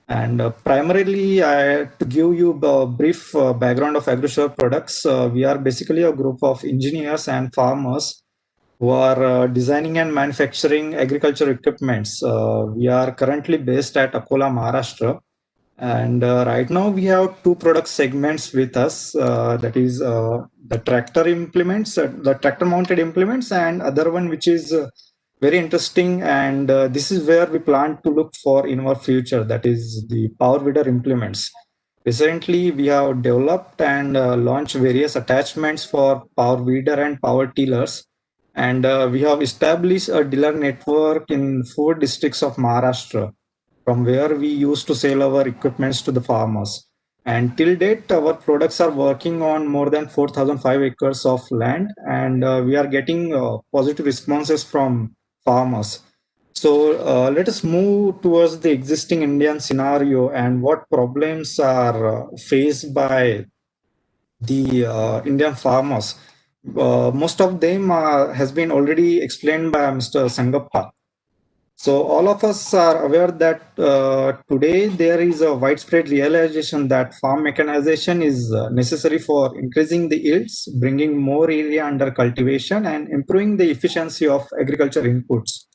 And primarily, to give you a brief background of AgriShore products, we are basically a group of engineers and farmers who are designing and manufacturing agriculture equipments. We are currently based at Akola, Maharashtra. And right now we have two product segments with us. That is the tractor implements, the tractor mounted implements, and other one which is very interesting. And this is where we plan to look for in our future. That is the power weeder implements. Recently, we have developed and launched various attachments for power weeder and power tillers. And we have established a dealer network in 4 districts of Maharashtra, from where we used to sell our equipments to the farmers. And till date, our products are working on more than 4,005 acres of land, and we are getting positive responses from farmers. So let us move towards the existing Indian scenario and what problems are faced by the Indian farmers. Most of them has been already explained by Mr. Sangappa. So all of us are aware that today there is a widespread realization that farm mechanization is necessary for increasing the yields, bringing more area under cultivation, and improving the efficiency of agriculture inputs.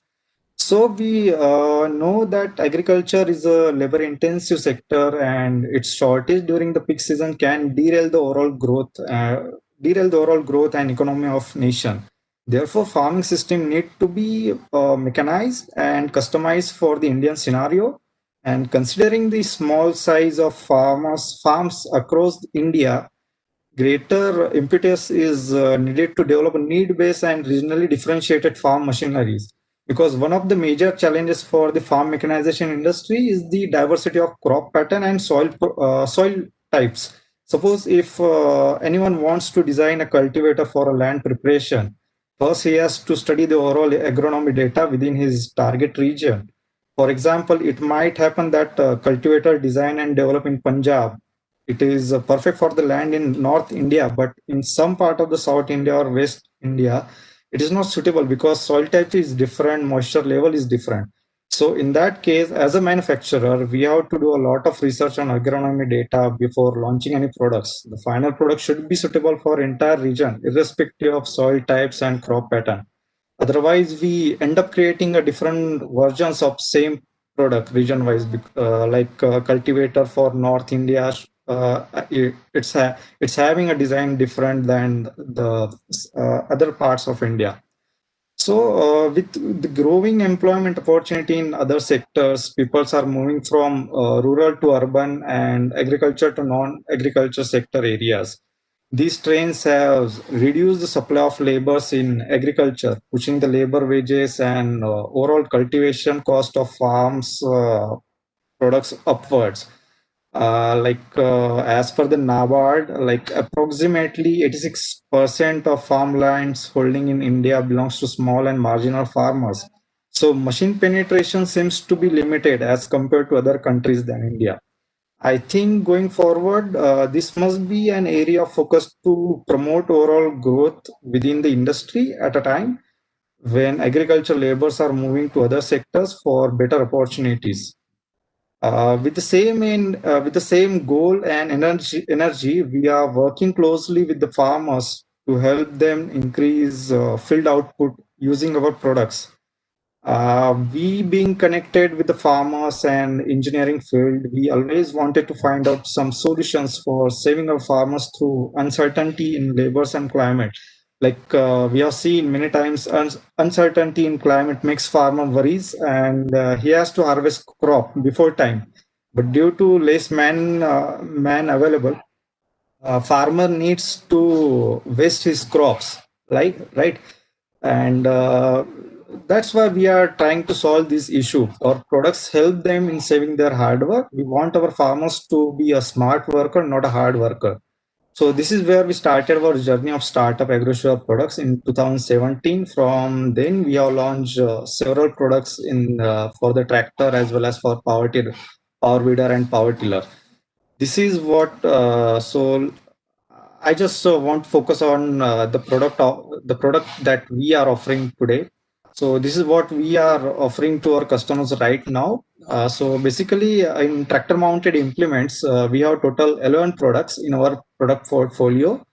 So we know that agriculture is a labor-intensive sector, and its shortage during the peak season can derail the overall growth and economy of nation. Therefore, farming system need to be mechanized and customized for the Indian scenario. And considering the small size of farms across India, greater impetus is needed to develop need-based and regionally differentiated farm machineries. Because one of the major challenges for the farm mechanization industry is the diversity of crop pattern and soil types. Suppose if anyone wants to design a cultivator for a land preparation, first he has to study the overall agronomy data within his target region. For example, it might happen that cultivator design and develop in Punjab, it is perfect for the land in North India, but in some part of the South India or West India, it is not suitable because soil type is different, moisture level is different. So in that case, as a manufacturer, we have to do a lot of research on agronomy data before launching any products. The final product should be suitable for entire region, irrespective of soil types and crop pattern. Otherwise, we end up creating a different versions of same product region wise, like cultivator for North India. It's having a design different than the other parts of India. So, with the growing employment opportunity in other sectors, people are moving from rural to urban and agriculture to non-agriculture sector areas. These trends have reduced the supply of labors in agriculture, pushing the labor wages and overall cultivation cost of farms products upwards. As per the NABARD, like approximately 86% of farmlands holding in India belongs to small and marginal farmers. So machine penetration seems to be limited as compared to other countries than India. I think going forward, this must be an area of focus to promote overall growth within the industry at a time when agriculture laborers are moving to other sectors for better opportunities. With the same goal and energy, we are working closely with the farmers to help them increase field output using our products. We being connected with the farmers and engineering field, we always wanted to find out some solutions for saving our farmers through uncertainty in labors and climate. Like we have seen many times, uncertainty in climate makes farmer worries, and he has to harvest crop before time. But due to less man available, farmer needs to waste his crops, like right, and that's why we are trying to solve this issue. Our products help them in saving their hard work. We want our farmers to be a smart worker, not a hard worker. So this is where we started our journey of startup AgroSure products in 2017. From then, we have launched several products in for the tractor as well as for power weeder, and power tiller. This is what I just want to focus on the product that we are offering today. So this is what we are offering to our customers right now. So basically, in tractor mounted implements, we have total 11 products in our product portfolio.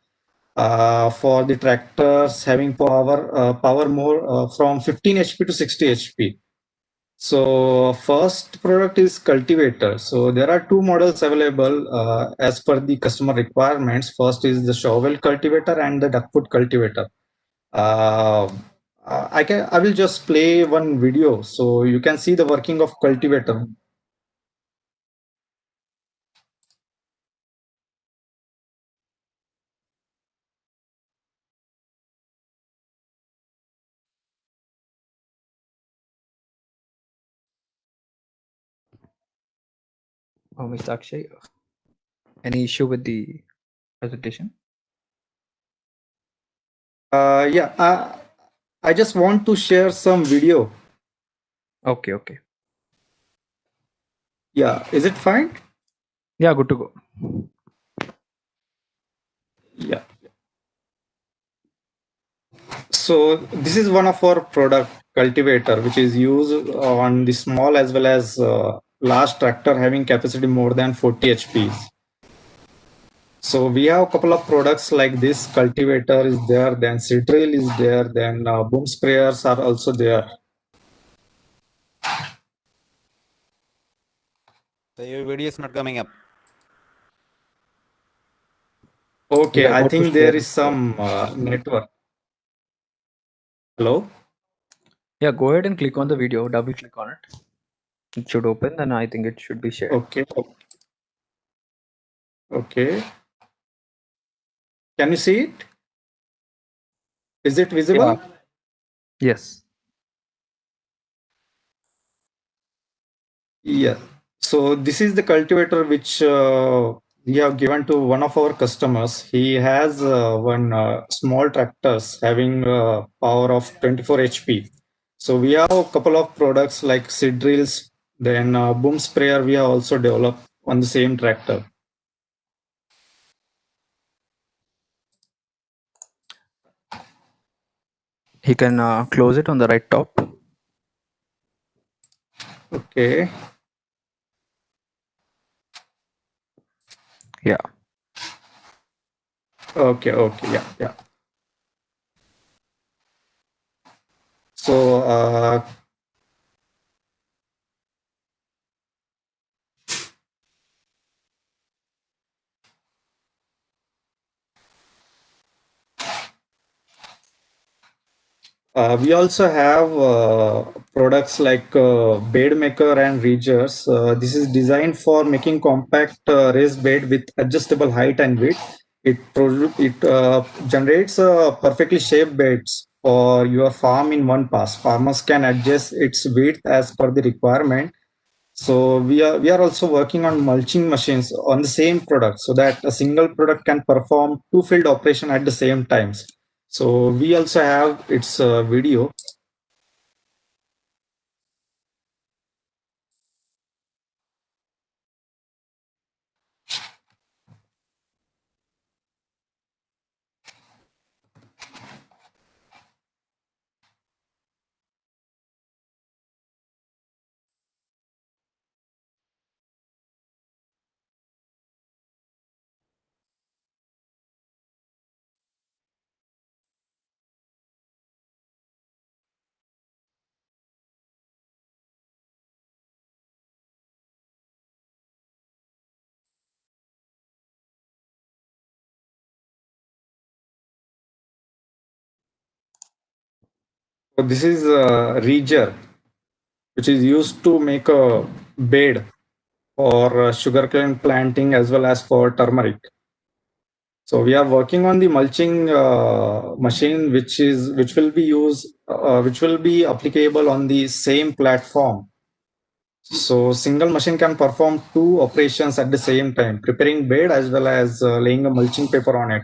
For the tractors having power more from 15 HP to 60 HP. So first product is cultivator. So there are two models available as per the customer requirements. First is the shovel cultivator and the duckfoot cultivator. Uh, I will just play one video so you can see the working of cultivator. Mr. Akshay, any issue with the presentation? Yeah, I just want to share some video. Okay, okay. Yeah, is it fine? Yeah, good to go. Yeah. So this is one of our product cultivator, which is used on the small as well as large tractor having capacity more than 40 HPs. So we have a couple of products like this cultivator is there, then seed drill is there, then boom sprayers are also there. So your video is not coming up. Okay, Yeah, I go to think there share. is some network. Hello? Yeah, go ahead and click on the video, double click on it. It should open, then I think it should be shared. Okay. Okay. Can you see it? Is it visible? Yeah. Yes. Yeah. So this is the cultivator which we have given to one of our customers. He has one small tractors having power of 24 HP. So we have a couple of products like seed drills, then boom sprayer we have also developed on the same tractor. He can close it on the right top. Okay. Yeah. Okay. Okay. Yeah. Yeah. So we also have products like bed maker and reagers. This is designed for making compact raised bed with adjustable height and width. It generates perfectly shaped beds for your farm in one pass. Farmers can adjust its width as per the requirement. So we are also working on mulching machines on the same product so that a single product can perform two field operation at the same times. So we also have its video. So this is a reger, which is used to make a bed for sugarcane planting as well as for turmeric. So we are working on the mulching machine, which will be applicable on the same platform. So single machine can perform two operations at the same time, preparing bed as well as laying a mulching paper on it.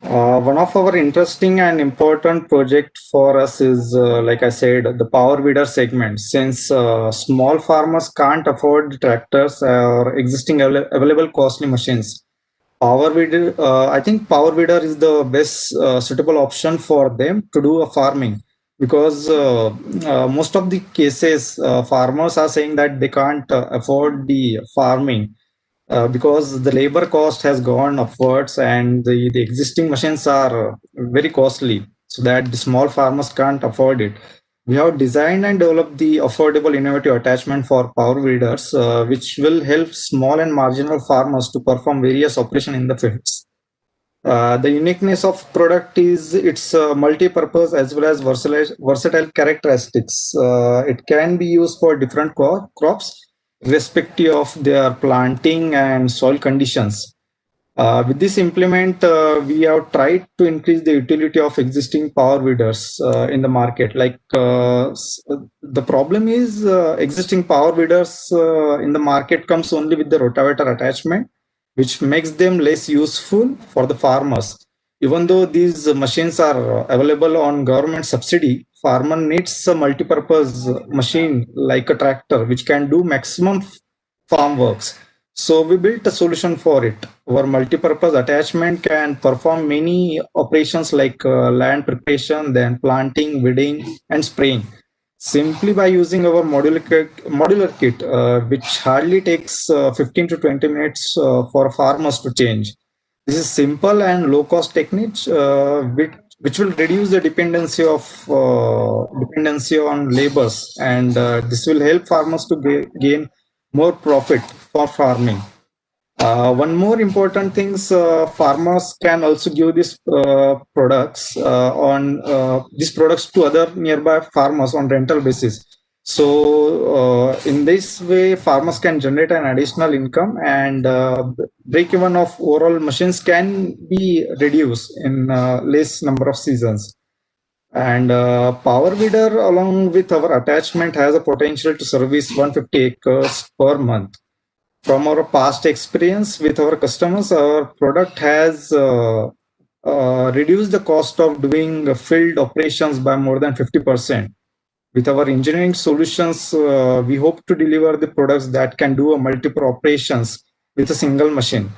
One of our interesting and important project for us is, like I said, the power weeder segment. Since small farmers can't afford the tractors or existing available costly machines, power weeder, I think power weeder is the best suitable option for them to do a farming because most of the cases farmers are saying that they can't afford the farming because the labor cost has gone upwards and the existing machines are very costly so that the small farmers can't afford it. We have designed and developed the affordable innovative attachment for power weeders, which will help small and marginal farmers to perform various operations in the fields. The uniqueness of product is its multi-purpose as well as versatile characteristics. It can be used for different crops, irrespective of their planting and soil conditions. With this implement, we have tried to increase the utility of existing power weeders in the market. The problem is existing power weeders in the market comes only with the rotavator attachment, which makes them less useful for the farmers. Even though these machines are available on government subsidy, farmer needs a multi-purpose machine like a tractor, which can do maximum farm works. So we built a solution for it. Our multi-purpose attachment can perform many operations like land preparation, then planting, weeding, and spraying. Simply by using our modular kit, which hardly takes 15 to 20 minutes for farmers to change. This is simple and low-cost techniques, which will reduce the dependency on labors, and this will help farmers to gain more profit for farming. One more important things, farmers can also give these products to other nearby farmers on rental basis. So in this way, farmers can generate an additional income, and break even of overall machines can be reduced in less number of seasons. And power weeder along with our attachment has a potential to service 150 acres per month. From our past experience with our customers, our product has reduced the cost of doing field operations by more than 50%. With our engineering solutions, we hope to deliver the products that can do a multiple operations with a single machine.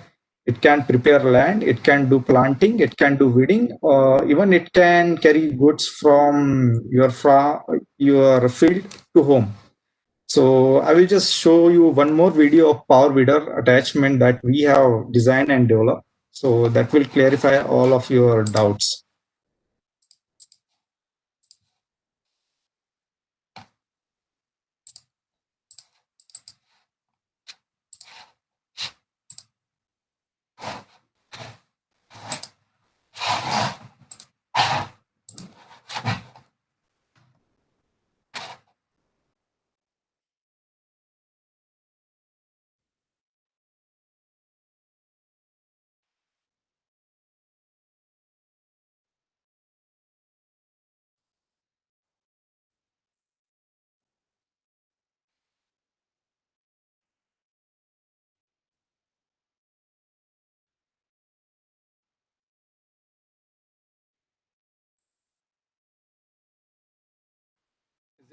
It can prepare land, it can do planting, it can do weeding, even it can carry goods from your field to home. So I will just show you one more video of power weeder attachment that we have designed and developed. So that will clarify all of your doubts.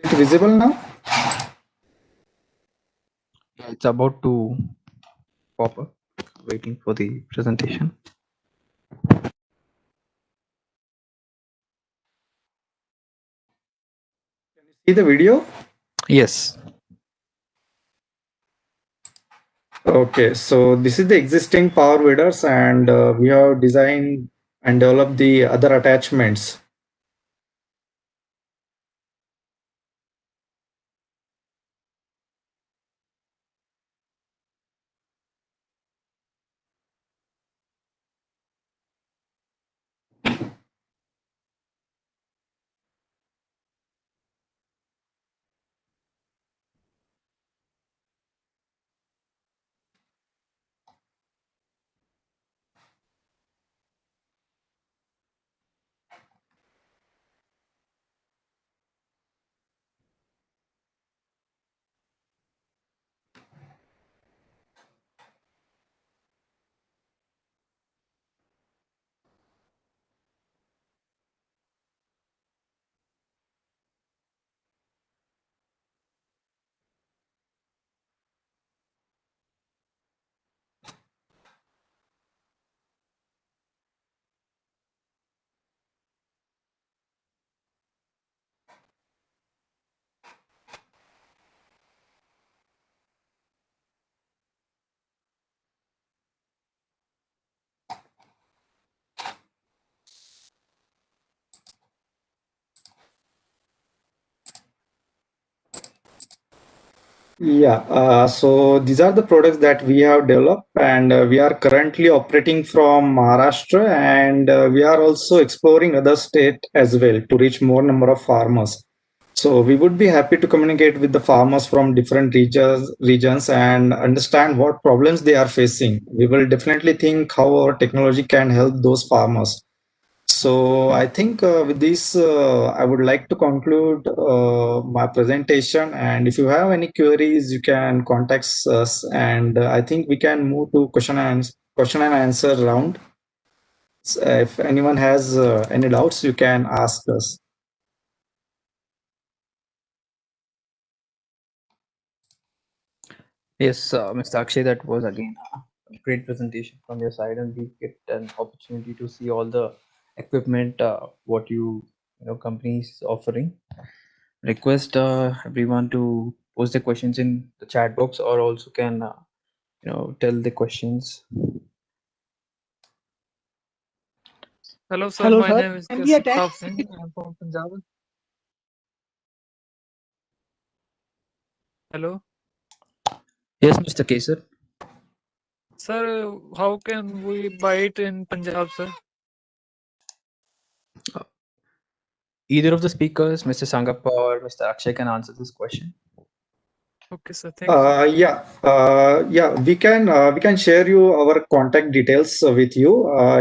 Is it visible now? Yeah, it's about to pop up. Waiting for the presentation. See the video? Yes. Okay, so this is the existing power weeders, and we have designed and developed the other attachments. Yeah, so these are the products that we have developed, and we are currently operating from Maharashtra, and we are also exploring other state as well to reach more number of farmers. So we would be happy to communicate with the farmers from different regions and understand what problems they are facing. We will definitely think how our technology can help those farmers. So I think with this, I would like to conclude my presentation. And if you have any queries, you can contact us. And I think we can move to question and answer round. So if anyone has any doubts, you can ask us. Yes, Mr. Akshay, that was again a great presentation from your side, and we get an opportunity to see all the equipment what you know companies offering. Request everyone to post their questions in the chat box, or also can tell the questions. Hello, sir. Hello, My sir. name is Can we attach? Kasitav Singh. I'm from Punjab. Hello, Yes, Mr. Kesar. sir. How can we buy it in Punjab, sir? Either of the speakers, Mr. Sangappa or Mr. Akshay, can answer this question. Okay, sir. Thank you. Yeah, we can share you our contact details with you.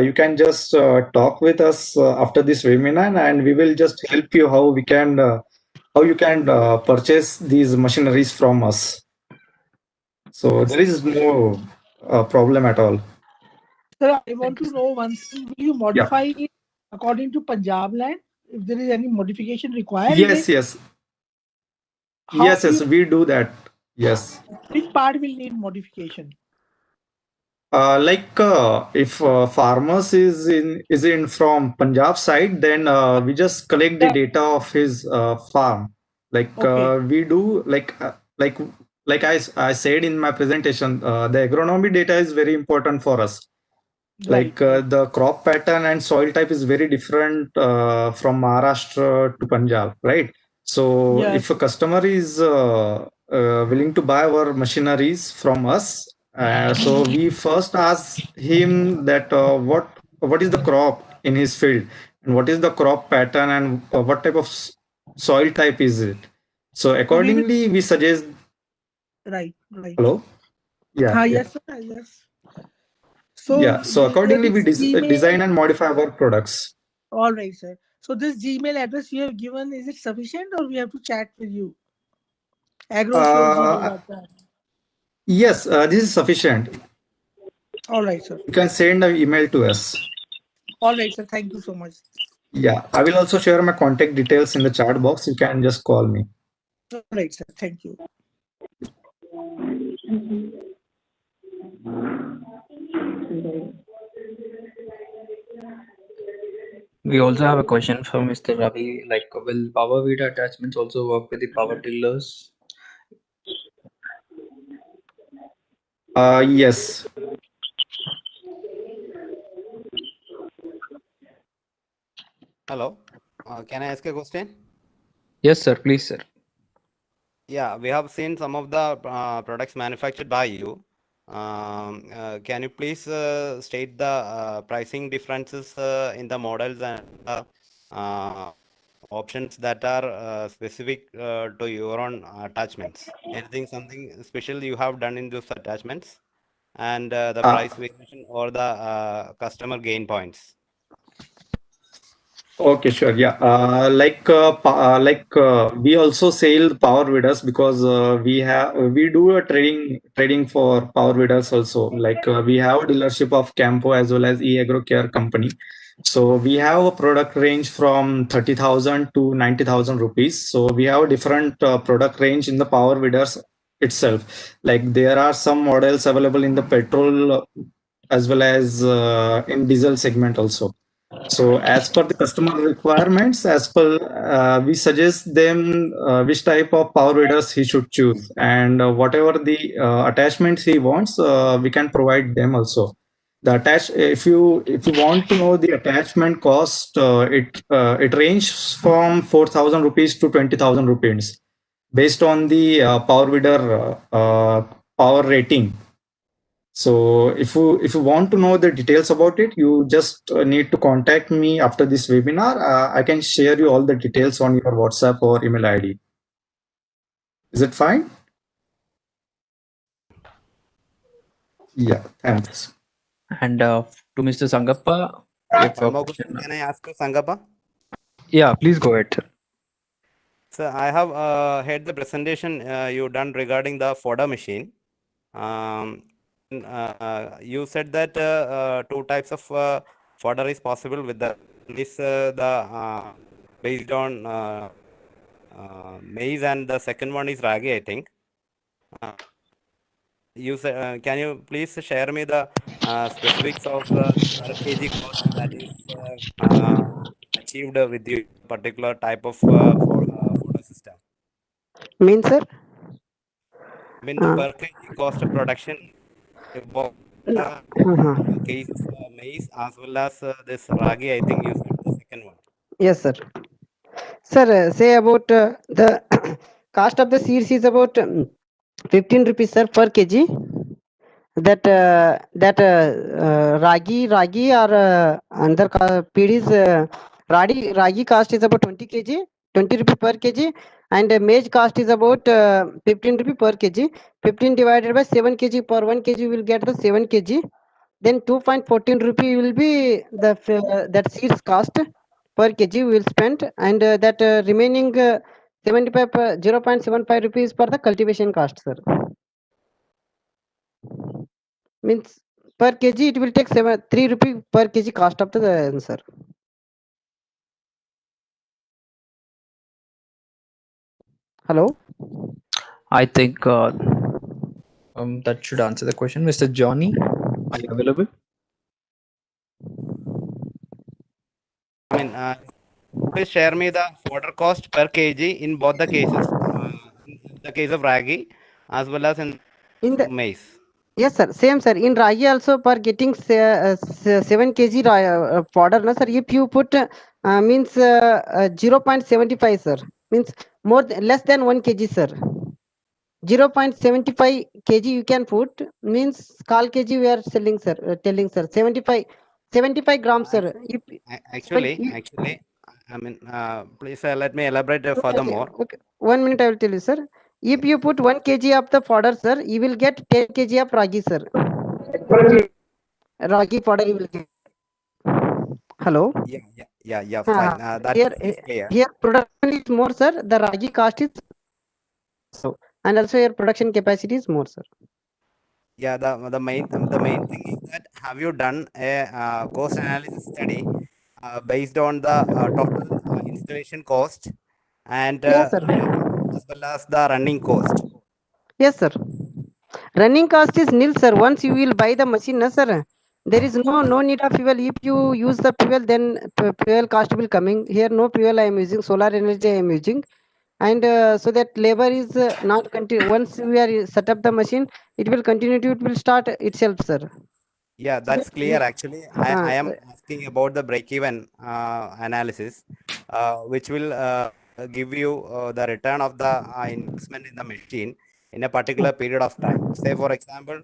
You can just talk with us after this webinar, and we will just help you how you can purchase these machineries from us. So there is no problem at all. Sir, I want Thank you, to sir. know once will you Yeah. modify it according to Punjab land? If there is any modification required in Yes, it, yes, how you we do that. Yes. which part will need modification? If farmers is in from Punjab side, then we just collect the Yeah. data of his farm. Okay. We do I said in my presentation, the agronomy data is very important for us. Right. Right. The crop pattern and soil type is very different from Maharashtra to Punjab, right? So Yes. if a customer is willing to buy our machineries from us, so we first ask him that what is the crop in his field, and what is the crop pattern, and what type of soil type is it. So So we will. accordingly we suggest. Right. Right. Hello. Yeah, Ah, yeah. yes, sir. Yes. Yeah, So so accordingly we this Gmail. design and modify our products. All right, sir. So this Gmail address you have given, is it sufficient or we have to chat with you? Uh, agroshow@gmail.com. yes, this is sufficient. All right, sir. You can send an email to us. All right, sir. Thank you so much. Yeah, I will also share my contact details in the chat box. You can just call me. All right, sir. Thank you. We also have a question from Mr. Ravi. Like, will power weeder attachments also work with the power tillers? Yes. Hello. Can I ask a question? Yes, sir. Please, sir. Yeah, we have seen some of the products manufactured by you. Can you please state the pricing differences in the models and uh, options that are specific to your own attachments? Something special you have done in those attachments, and the Uh, price variation or the customer gain points? Okay, sure. Yeah. We also sell power weeders because we do a trading for power weeders also. We have a dealership of Campo as well as E-Agro Care company. So we have a product range from 30,000 to 90,000 rupees. So we have a different product range in the power weeders itself. Like there are some models available in the petrol as well as in diesel segment also. So as per the customer requirements, we suggest them which type of power readers he should choose, and whatever the attachments he wants, we can provide them also. If you want to know the attachment cost, it ranges from 4,000 rupees to 20,000 rupees. based on the power bidder power rating. So if you want to know the details about it, you just need to contact me after this webinar. I can share you all the details on your WhatsApp or email ID. Is it fine? Yeah, thanks. And to Mr. Sangappa, if One a more question, question. can I ask you, Sangappa? Yeah, please go ahead, sir. So I have heard the presentation you done regarding the fodder machine. You said that two types of fodder is possible with the based on maize, and the second one is ragi, I think. You said, can you please share me the specifics of per kg cost that is achieved with your particular type of fodder system? Means, sir? I mean the per kg cost of production both case of maize as well as this ragi. I think you said the second one. Yes, sir. Sir, say about the cost of the seeds is about 15 rupees, sir, per kg. Ragi or another feed is ragi cost is about 20 kg, 20 rupee per kg, and maize cost is about 15 rupee per kg. 15 divided by 7 kg per 1 kg, you will get the 7 kg. Then 2.14 rupee will be the that seeds cost per kg we will spend, and that remaining 0.75 rupees for the cultivation cost, sir. Means per kg it will take 3 rupee per kg cost of the answer. Hello. I think that should answer the question. Mr. Johnny, are you available? I mean, please share me the fodder cost per kg in both the cases, in the case of ragi as well as in maize. Yes, sir. Same, sir. In ragi also, for getting 7 kg fodder, no, sir. If you put means 0.75, sir. Means less than 1 kg, sir. 0.75 kg you can put, means kal kg we are selling, sir. Telling, sir. 75 grams, sir. Actually, I mean, please let me elaborate furthermore. Okay. 1 minute I will tell you, sir. If you put 1 kg of the fodder, sir, you will get 10 kg of ragi, sir. Ragi fodder you will get. Hello. Yeah. Fine. That is clear. Here production is more, sir. The ragi cost is so, and also your production capacity is more, sir. Yeah. The main thing is that have you done a cost analysis study based on the total installation cost and Yes, sir. as well as the running cost? Yes, sir. Running cost is nil, sir. Once you will buy the machine, no, sir. There is no need of fuel. If you use the fuel, then fuel cost will coming. Here no fuel I am using, solar energy I am using, and so that labor is not continue. Once we are set up the machine, it will continue to, it will start itself, sir. Yeah, So that's that clear. Actually, I am uh, asking about the break-even analysis, which will give you the return of the investment in the machine in a particular period of time. Say, for example,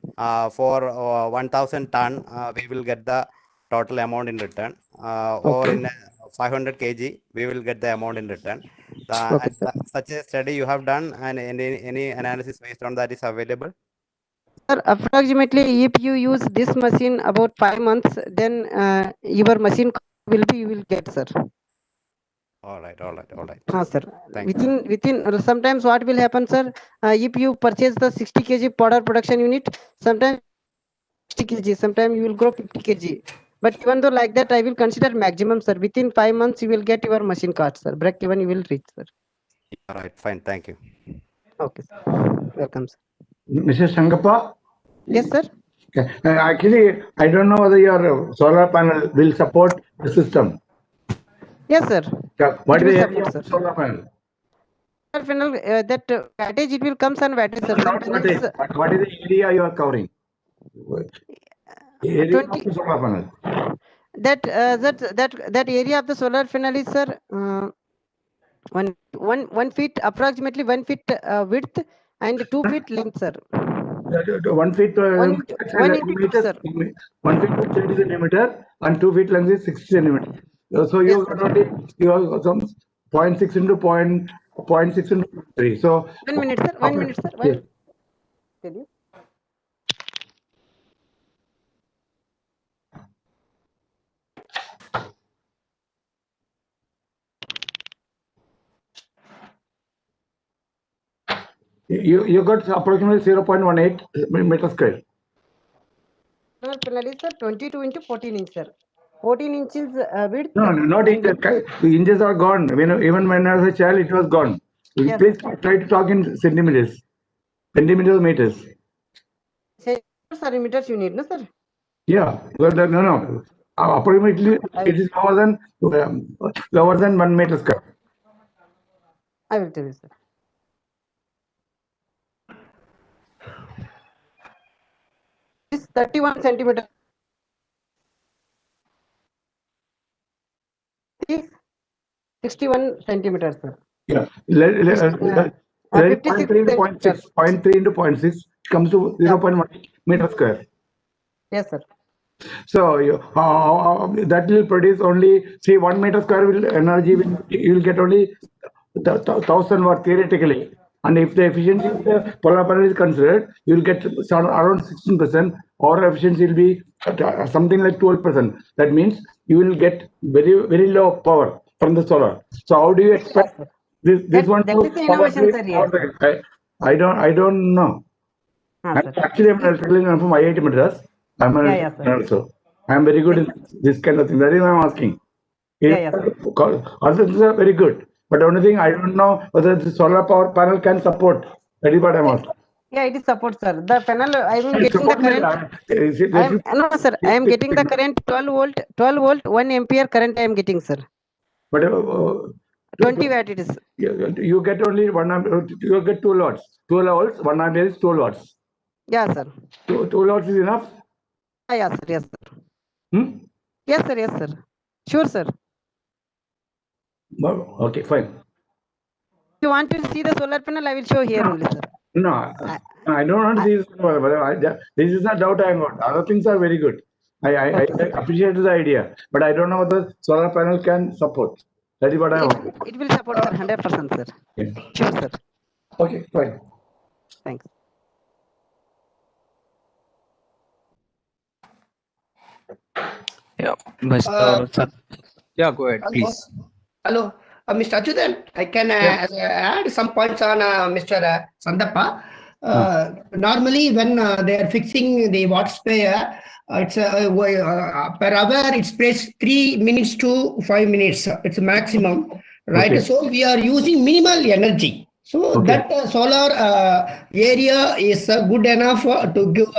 for 1,000 ton, we will get the total amount in return, or okay. in 500 kg, we will get the amount in return. Okay, sir. Such a study you have done, and any analysis based on that is available. Sir, approximately if you use this machine about 5 months, then your machine will be you will get, sir. All right. Sir. Thank you. Within sometimes what will happen, sir? If you purchase the 60 kg powder production unit, sometimes 60 kg, sometimes you will grow 50 kg. But even though like that, I will consider maximum, sir. Within 5 months, you will get your machine card, sir. Break even you will reach, sir. All right. Fine. Thank you. Okay, sir. Welcome, sir. Mr. Sangappa? Yes, sir. Actually, I don't know whether your solar panel will support the system. Yes, sir. What It is will the support, area of sir. the solar panel? Solar panel, that wattage it will comes on wattage, sir. No, Some not what panels is, but what is the area you are covering? Area 20. of the solar panel. That area of the solar panel is, sir. One feet, approximately 1 feet width and 2 feet length, sir. 1 feet One into two, meters, sir. 1 feet is 30 centimeter and 2 feet length is 60 centimeter. So you Yes, got sir. only you have some 0.6 into point 6 into 3. So 1 minute, sir. 1 minute, sir. yeah. Tell you. You got approximately 0.18 meter square. Solar panel is, sir, 22 into 14 inch, sir. 14 inches width. No, not and inches. The inches are gone. Even when I was a child, it was gone. Yes, Please sir. try to talk in centimeters, meters. Centimeters you need, no, sir? Yeah, well, no. Approximately, it is lower than 1 meter square. I will tell you, sir. This is 31 centimeter. This 61 centimeters, sir. Yeah, 56 0.3 into centimeters. 0.6, 0.3 into 0.6 comes to 0.1 meter square. Yes, sir. So that will produce only, see, 1 meter square will energy you will get only 1,000 watt theoretically. And if the efficiency of the solar panel is considered, you will get around 16%, or efficiency will be something like 12%. That means you will get very low power from the solar. So how do you expect this one That to is the power innovation, sir, here. I don't know. Sir. Actually, I'm from IIT Madras. I'm an Yeah, sir. also. I'm very good in this kind of thing. That is why I'm asking. Yeah, sir. Other things are very good, but the only thing I don't know whether the solar power panel can support. That is what I'm asking. Yeah, it is support, sir. The panel, I am getting the Support means, current. No, sir. I am getting the current 12 volt, 1 ampere current I am getting, sir. But 20 watt it is. you get only you get 2 lots. 2 volts, 1 ampere is 2 lots. Yeah, sir. 2 lots is enough? Yes, sir. Yes, sir. Hmm? Yes, sir. Yes, sir. Sure, sir. Okay, fine. If you want to see the solar panel, I will show here only, sir. No, I don't want to see this. This is not doubt I am got. Other things are very good. I appreciate the idea, but I don't know whether solar panel can support. That is what I want. It will support, sir, 100%, sir. Yeah. Sure, sir. Okay, fine. Thanks. Yeah, Mr. Yeah, go ahead, Hello. please. Hello. Mr. Achudan, I can add some points on Mr. Sandappa. Normally, when they are fixing the watt sprayer, it's per hour, it sprays 3 minutes to 5 minutes. It's maximum, right? Okay. So we are using minimal energy. So that solar area is good enough to give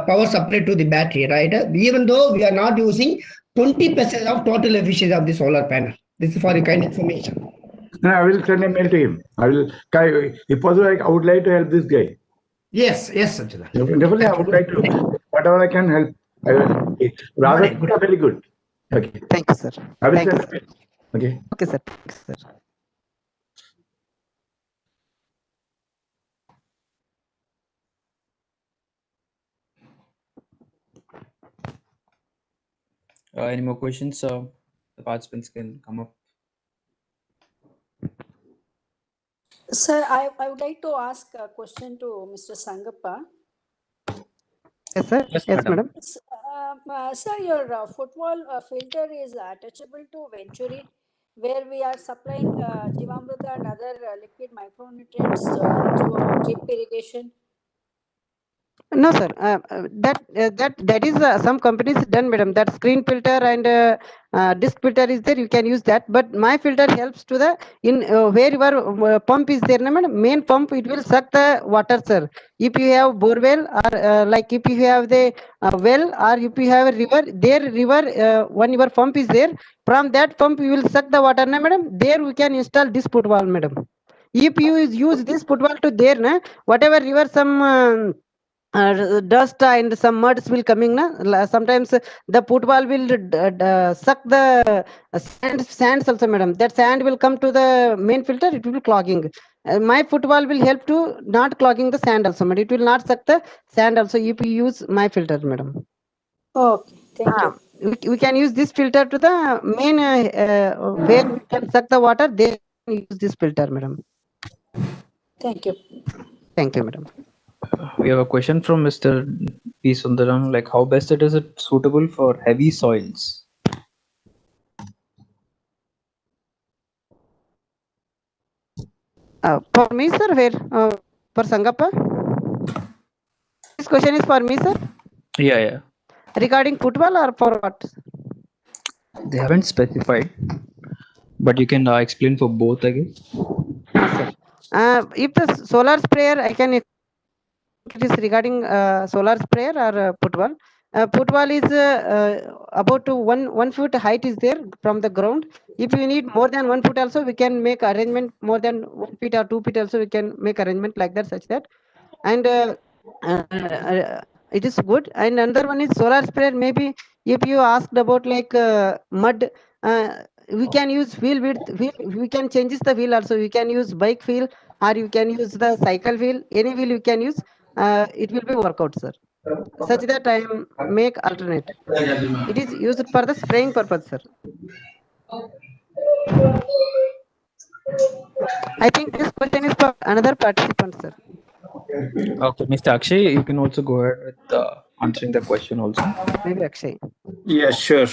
power supply to the battery, right? Even though we are not using 20% of total efficiency of the solar panel. This is for your kind information. No, I will send a mail to him. If possible, I would like to help this guy. Yes, Sajjada. Definitely, I would like to. Whatever I can help, I will. Rather, very good. Okay. Thank you, sir. I will Thank you, send a mail. Okay. Okay, sir. Thanks, sir. Any more questions? The participants can come up. Sir, I would like to ask a question to Mr. Sangappa. Yes, sir. Yes, Yes, madam. madam. Sir, your footwall filter is attachable to Venturi, where we are supplying Jivamrita and other liquid micronutrients through drip irrigation. No, sir. That is some companies done, madam. That screen filter and disc filter is there. You can use that. But my filter helps to the in where your pump is there, no, madam. Main pump it will suck the water, sir. If you have borewell or like if you have the well or if you have a river, there river when your pump is there, from that pump you will suck the water, no, madam. There we can install this footwall, madam. If you use this footwall to there, na whatever river some. dust and some muds will coming na. Sometimes the football will suck the sands also, madam. That sand will come to the main filter, it will be clogging. My football will help to not clogging the sand also, madam. It will not suck the sand also if you use my filter, madam. Okay, thank you. We can use this filter to the main where we can suck the water, there we use this filter, madam. Thank you. Thank you, madam. We have a question from Mr. P. Sundaram, like how best it is it suitable for heavy soils? For me, sir, where for Sangappa? This question is for me, sir. Yeah. Regarding football or for what? They haven't specified, but you can explain for both, I guess. Sir. If the solar sprayer, I can it is regarding solar sprayer or football. Football is about to 1 foot height is there from the ground. If you need more than 1 foot also, we can make arrangement more than 1 feet or 2 feet also, we can make arrangement like that, such that. And it is good. And another one is solar sprayer. Maybe if you asked about like mud, we can use wheel width. We can changes the wheel also. We can use bike wheel or you can use the cycle wheel. Any wheel you can use. It will be workout, sir. Such that I make alternate. It is used for the spraying purpose, sir. I think this question is for another participant, sir. Okay, Mr. Akshay, you can also go ahead with answering the question also. Maybe Akshay. Yeah, sure.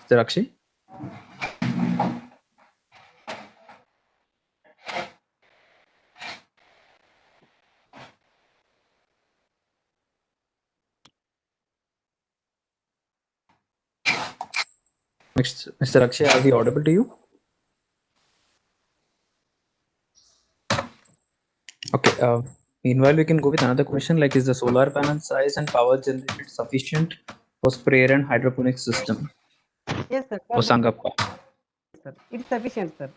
Mr. Akshay? Mr. Akshay, are we audible to you? Okay. Meanwhile, we can go with another question like is the solar panel size and power generated sufficient for sprayer and hydroponic system? Yes, sir. For Sangappa. Sir. It is sufficient, sir.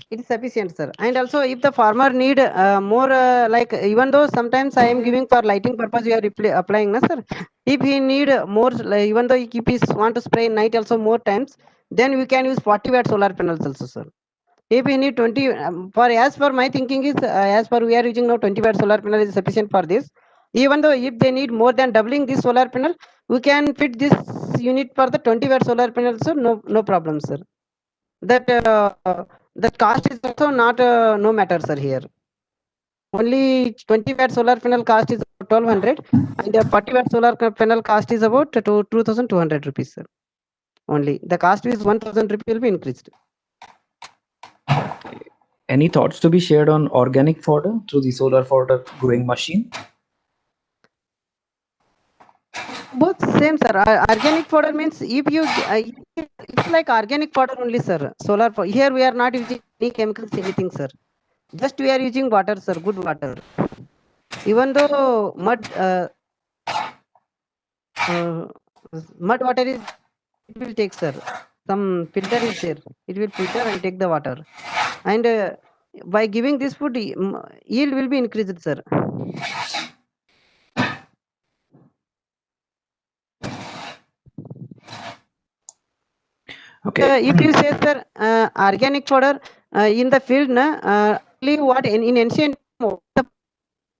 It is sufficient, sir. And also, if the farmer need more, like even though sometimes I am giving for lighting purpose, we are applying, na sir. If he need more, like, even though if he want to spray night also more times, then we can use 40-watt solar panels also, sir. If we need 20, for as per my thinking is, as per we are using now 20-watt solar panel is sufficient for this. Even though if they need more than doubling this solar panel, we can fit this unit for the 20-watt solar panel, so no problem, sir. That the cost is also not no matter, sir. Here only 20-watt solar panel cost is 1200 and the 40-watt solar panel cost is about 2200 rupees, sir. Only the cost is 1000 rupees will be increased. Any thoughts to be shared on organic fodder through the solar fodder growing machine? Both same, sir. Organic fodder means if you it's like organic fodder only, sir. Solar here we are not using any chemicals, anything, sir. Just we are using water, sir. Good water. Even though uh, mud water is, it will take, sir. Some filter is there. It will filter and take the water. And by giving this food, yield will be increased, sir. Okay. If you say, sir, organic fodder in the field, what in ancient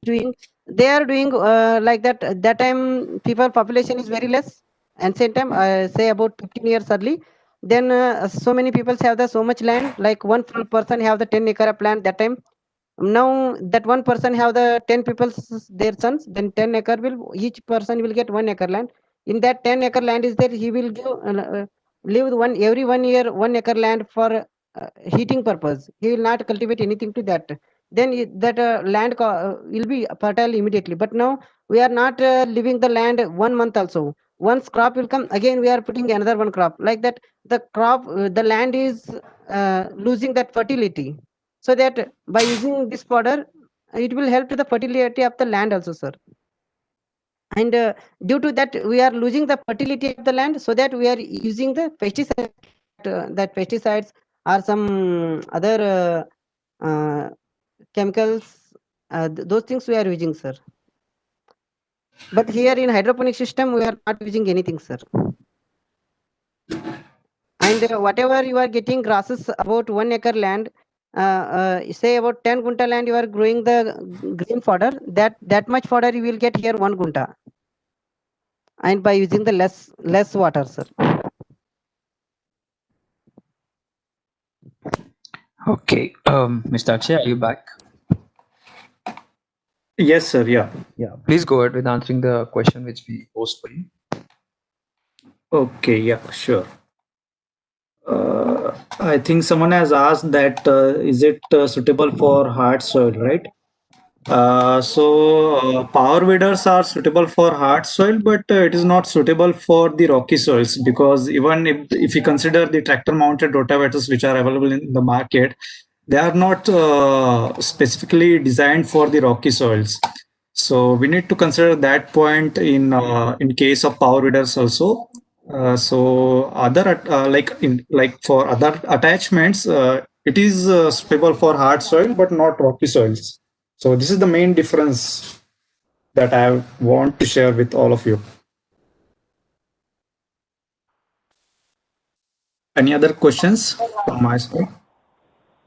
doing, they are doing like that. That time people population is very less. Ancient time, say about 15 years early. Then so many people have the so much land. Like one person have the 10-acre of land that time. Now that one person have the 10 people, their sons, then 10 acre will each person will get 1 acre land. In that 10-acre land is there, he will give live every 1 year 1 acre land for heating purpose. He will not cultivate anything to that. Then that land will be fertile immediately. But now we are not leaving the land 1 month also. Once crop will come, again we are putting another one crop. Like that, the crop, the land is losing that fertility. so that by using this fodder, it will help to the fertility of the land also, sir. And due to that, we are losing the fertility of the land, so that we are using the pesticides. That pesticides or some other chemicals, those things we are using, sir. But here in hydroponic system, we are not using anything, sir. And whatever you are getting grasses about 1 acre land, say about 10 gunta land, you are growing the green fodder. That much fodder you will get here 1 gunta, and by using the less water, sir. Okay, Mr. Akshay, are you back? Yes, sir. Yeah. Yeah, please go ahead with answering the question which we posed for you. Okay. Yeah. Sure. I think someone has asked that is it suitable for hard soil, right? Power weeders are suitable for hard soil, but it is not suitable for the rocky soils, because even if you consider the tractor mounted rotavators which are available in the market, they are not specifically designed for the rocky soils. So we need to consider that point in case of power weeders also. So other like for other attachments, it is suitable for hard soil but not rocky soils. So this is the main difference that I want to share with all of you. Any other questions from my side?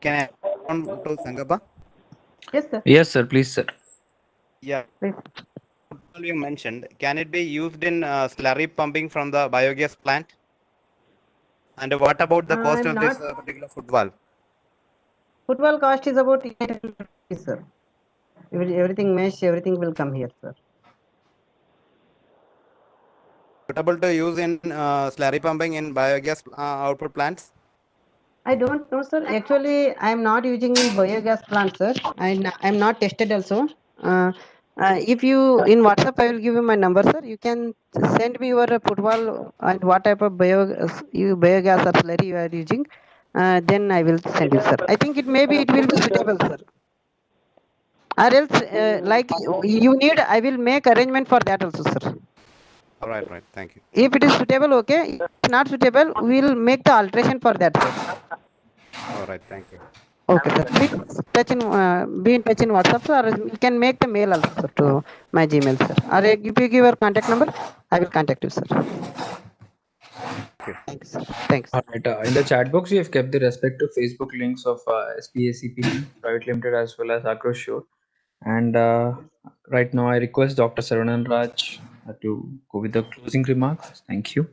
Can I add on to Sangapa? Yes, sir. Yes, sir. Please, sir. Yeah. Please. You mentioned, can it be used in slurry pumping from the biogas plant? And what about the cost I'm of this not. particular football? Football cost is about 800 rupees, sir. Everything mesh, everything will come here, sir. Suitable to use in slurry pumping in biogas output plants? I don't know, sir. Actually, I'm not using in biogas plant, sir. I'm not tested also. If you in WhatsApp, I will give you my number, sir. You can send me your football and what type of biogas or slurry you are using. Then I will send you, sir. I think it will be suitable, sir. Or else, like you need, I will make arrangement for that also, sir. All right, thank you. If it is suitable, okay. If not suitable, we will make the alteration for that, sir. All right, thank you. Okay, sir. Please be in touch in WhatsApp, sir, or you can make the mail also, sir, to my Gmail, sir. Or if you give your contact number, I will contact you, sir. Thanks, sir. Thanks. All right. In the chat box, we have kept the respective Facebook links of SPACPT Private Limited as well as AgroSure. And right now, I request Dr. Saravanan Raj to go with the closing remarks. Thank you.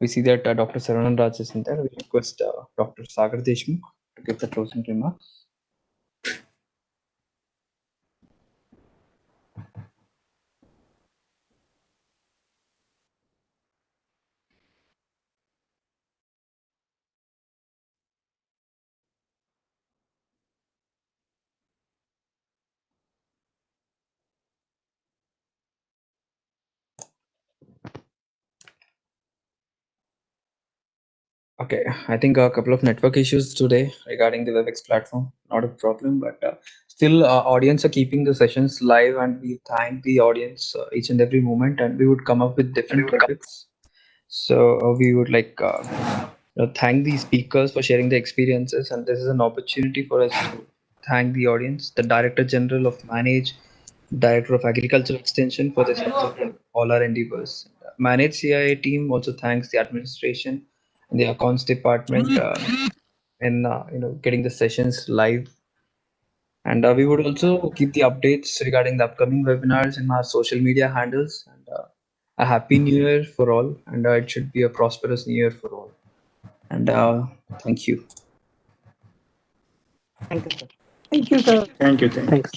We see that Dr. Saravanan Raj is in there. We request Dr. Sagar Deshmukh to give the closing remarks. Okay, I think a couple of network issues today regarding the WebEx platform. Not a problem, but still, audience are keeping the sessions live, and we thank the audience each and every moment. And we would come up with different topics. So we would like thank the speakers for sharing their experiences, and this is an opportunity for us to thank the audience, the Director General of Manage, Director of Agricultural Extension for their support in all our endeavors. Manage CIA team also thanks the administration and the accounts department in getting the sessions live. And we would also keep the updates regarding the upcoming webinars in our social media handles. And a happy new year for all, and it should be a prosperous new year for all. And thank you. Thank you, sir. Thank you, sir. Thank you. Thank you. Thanks.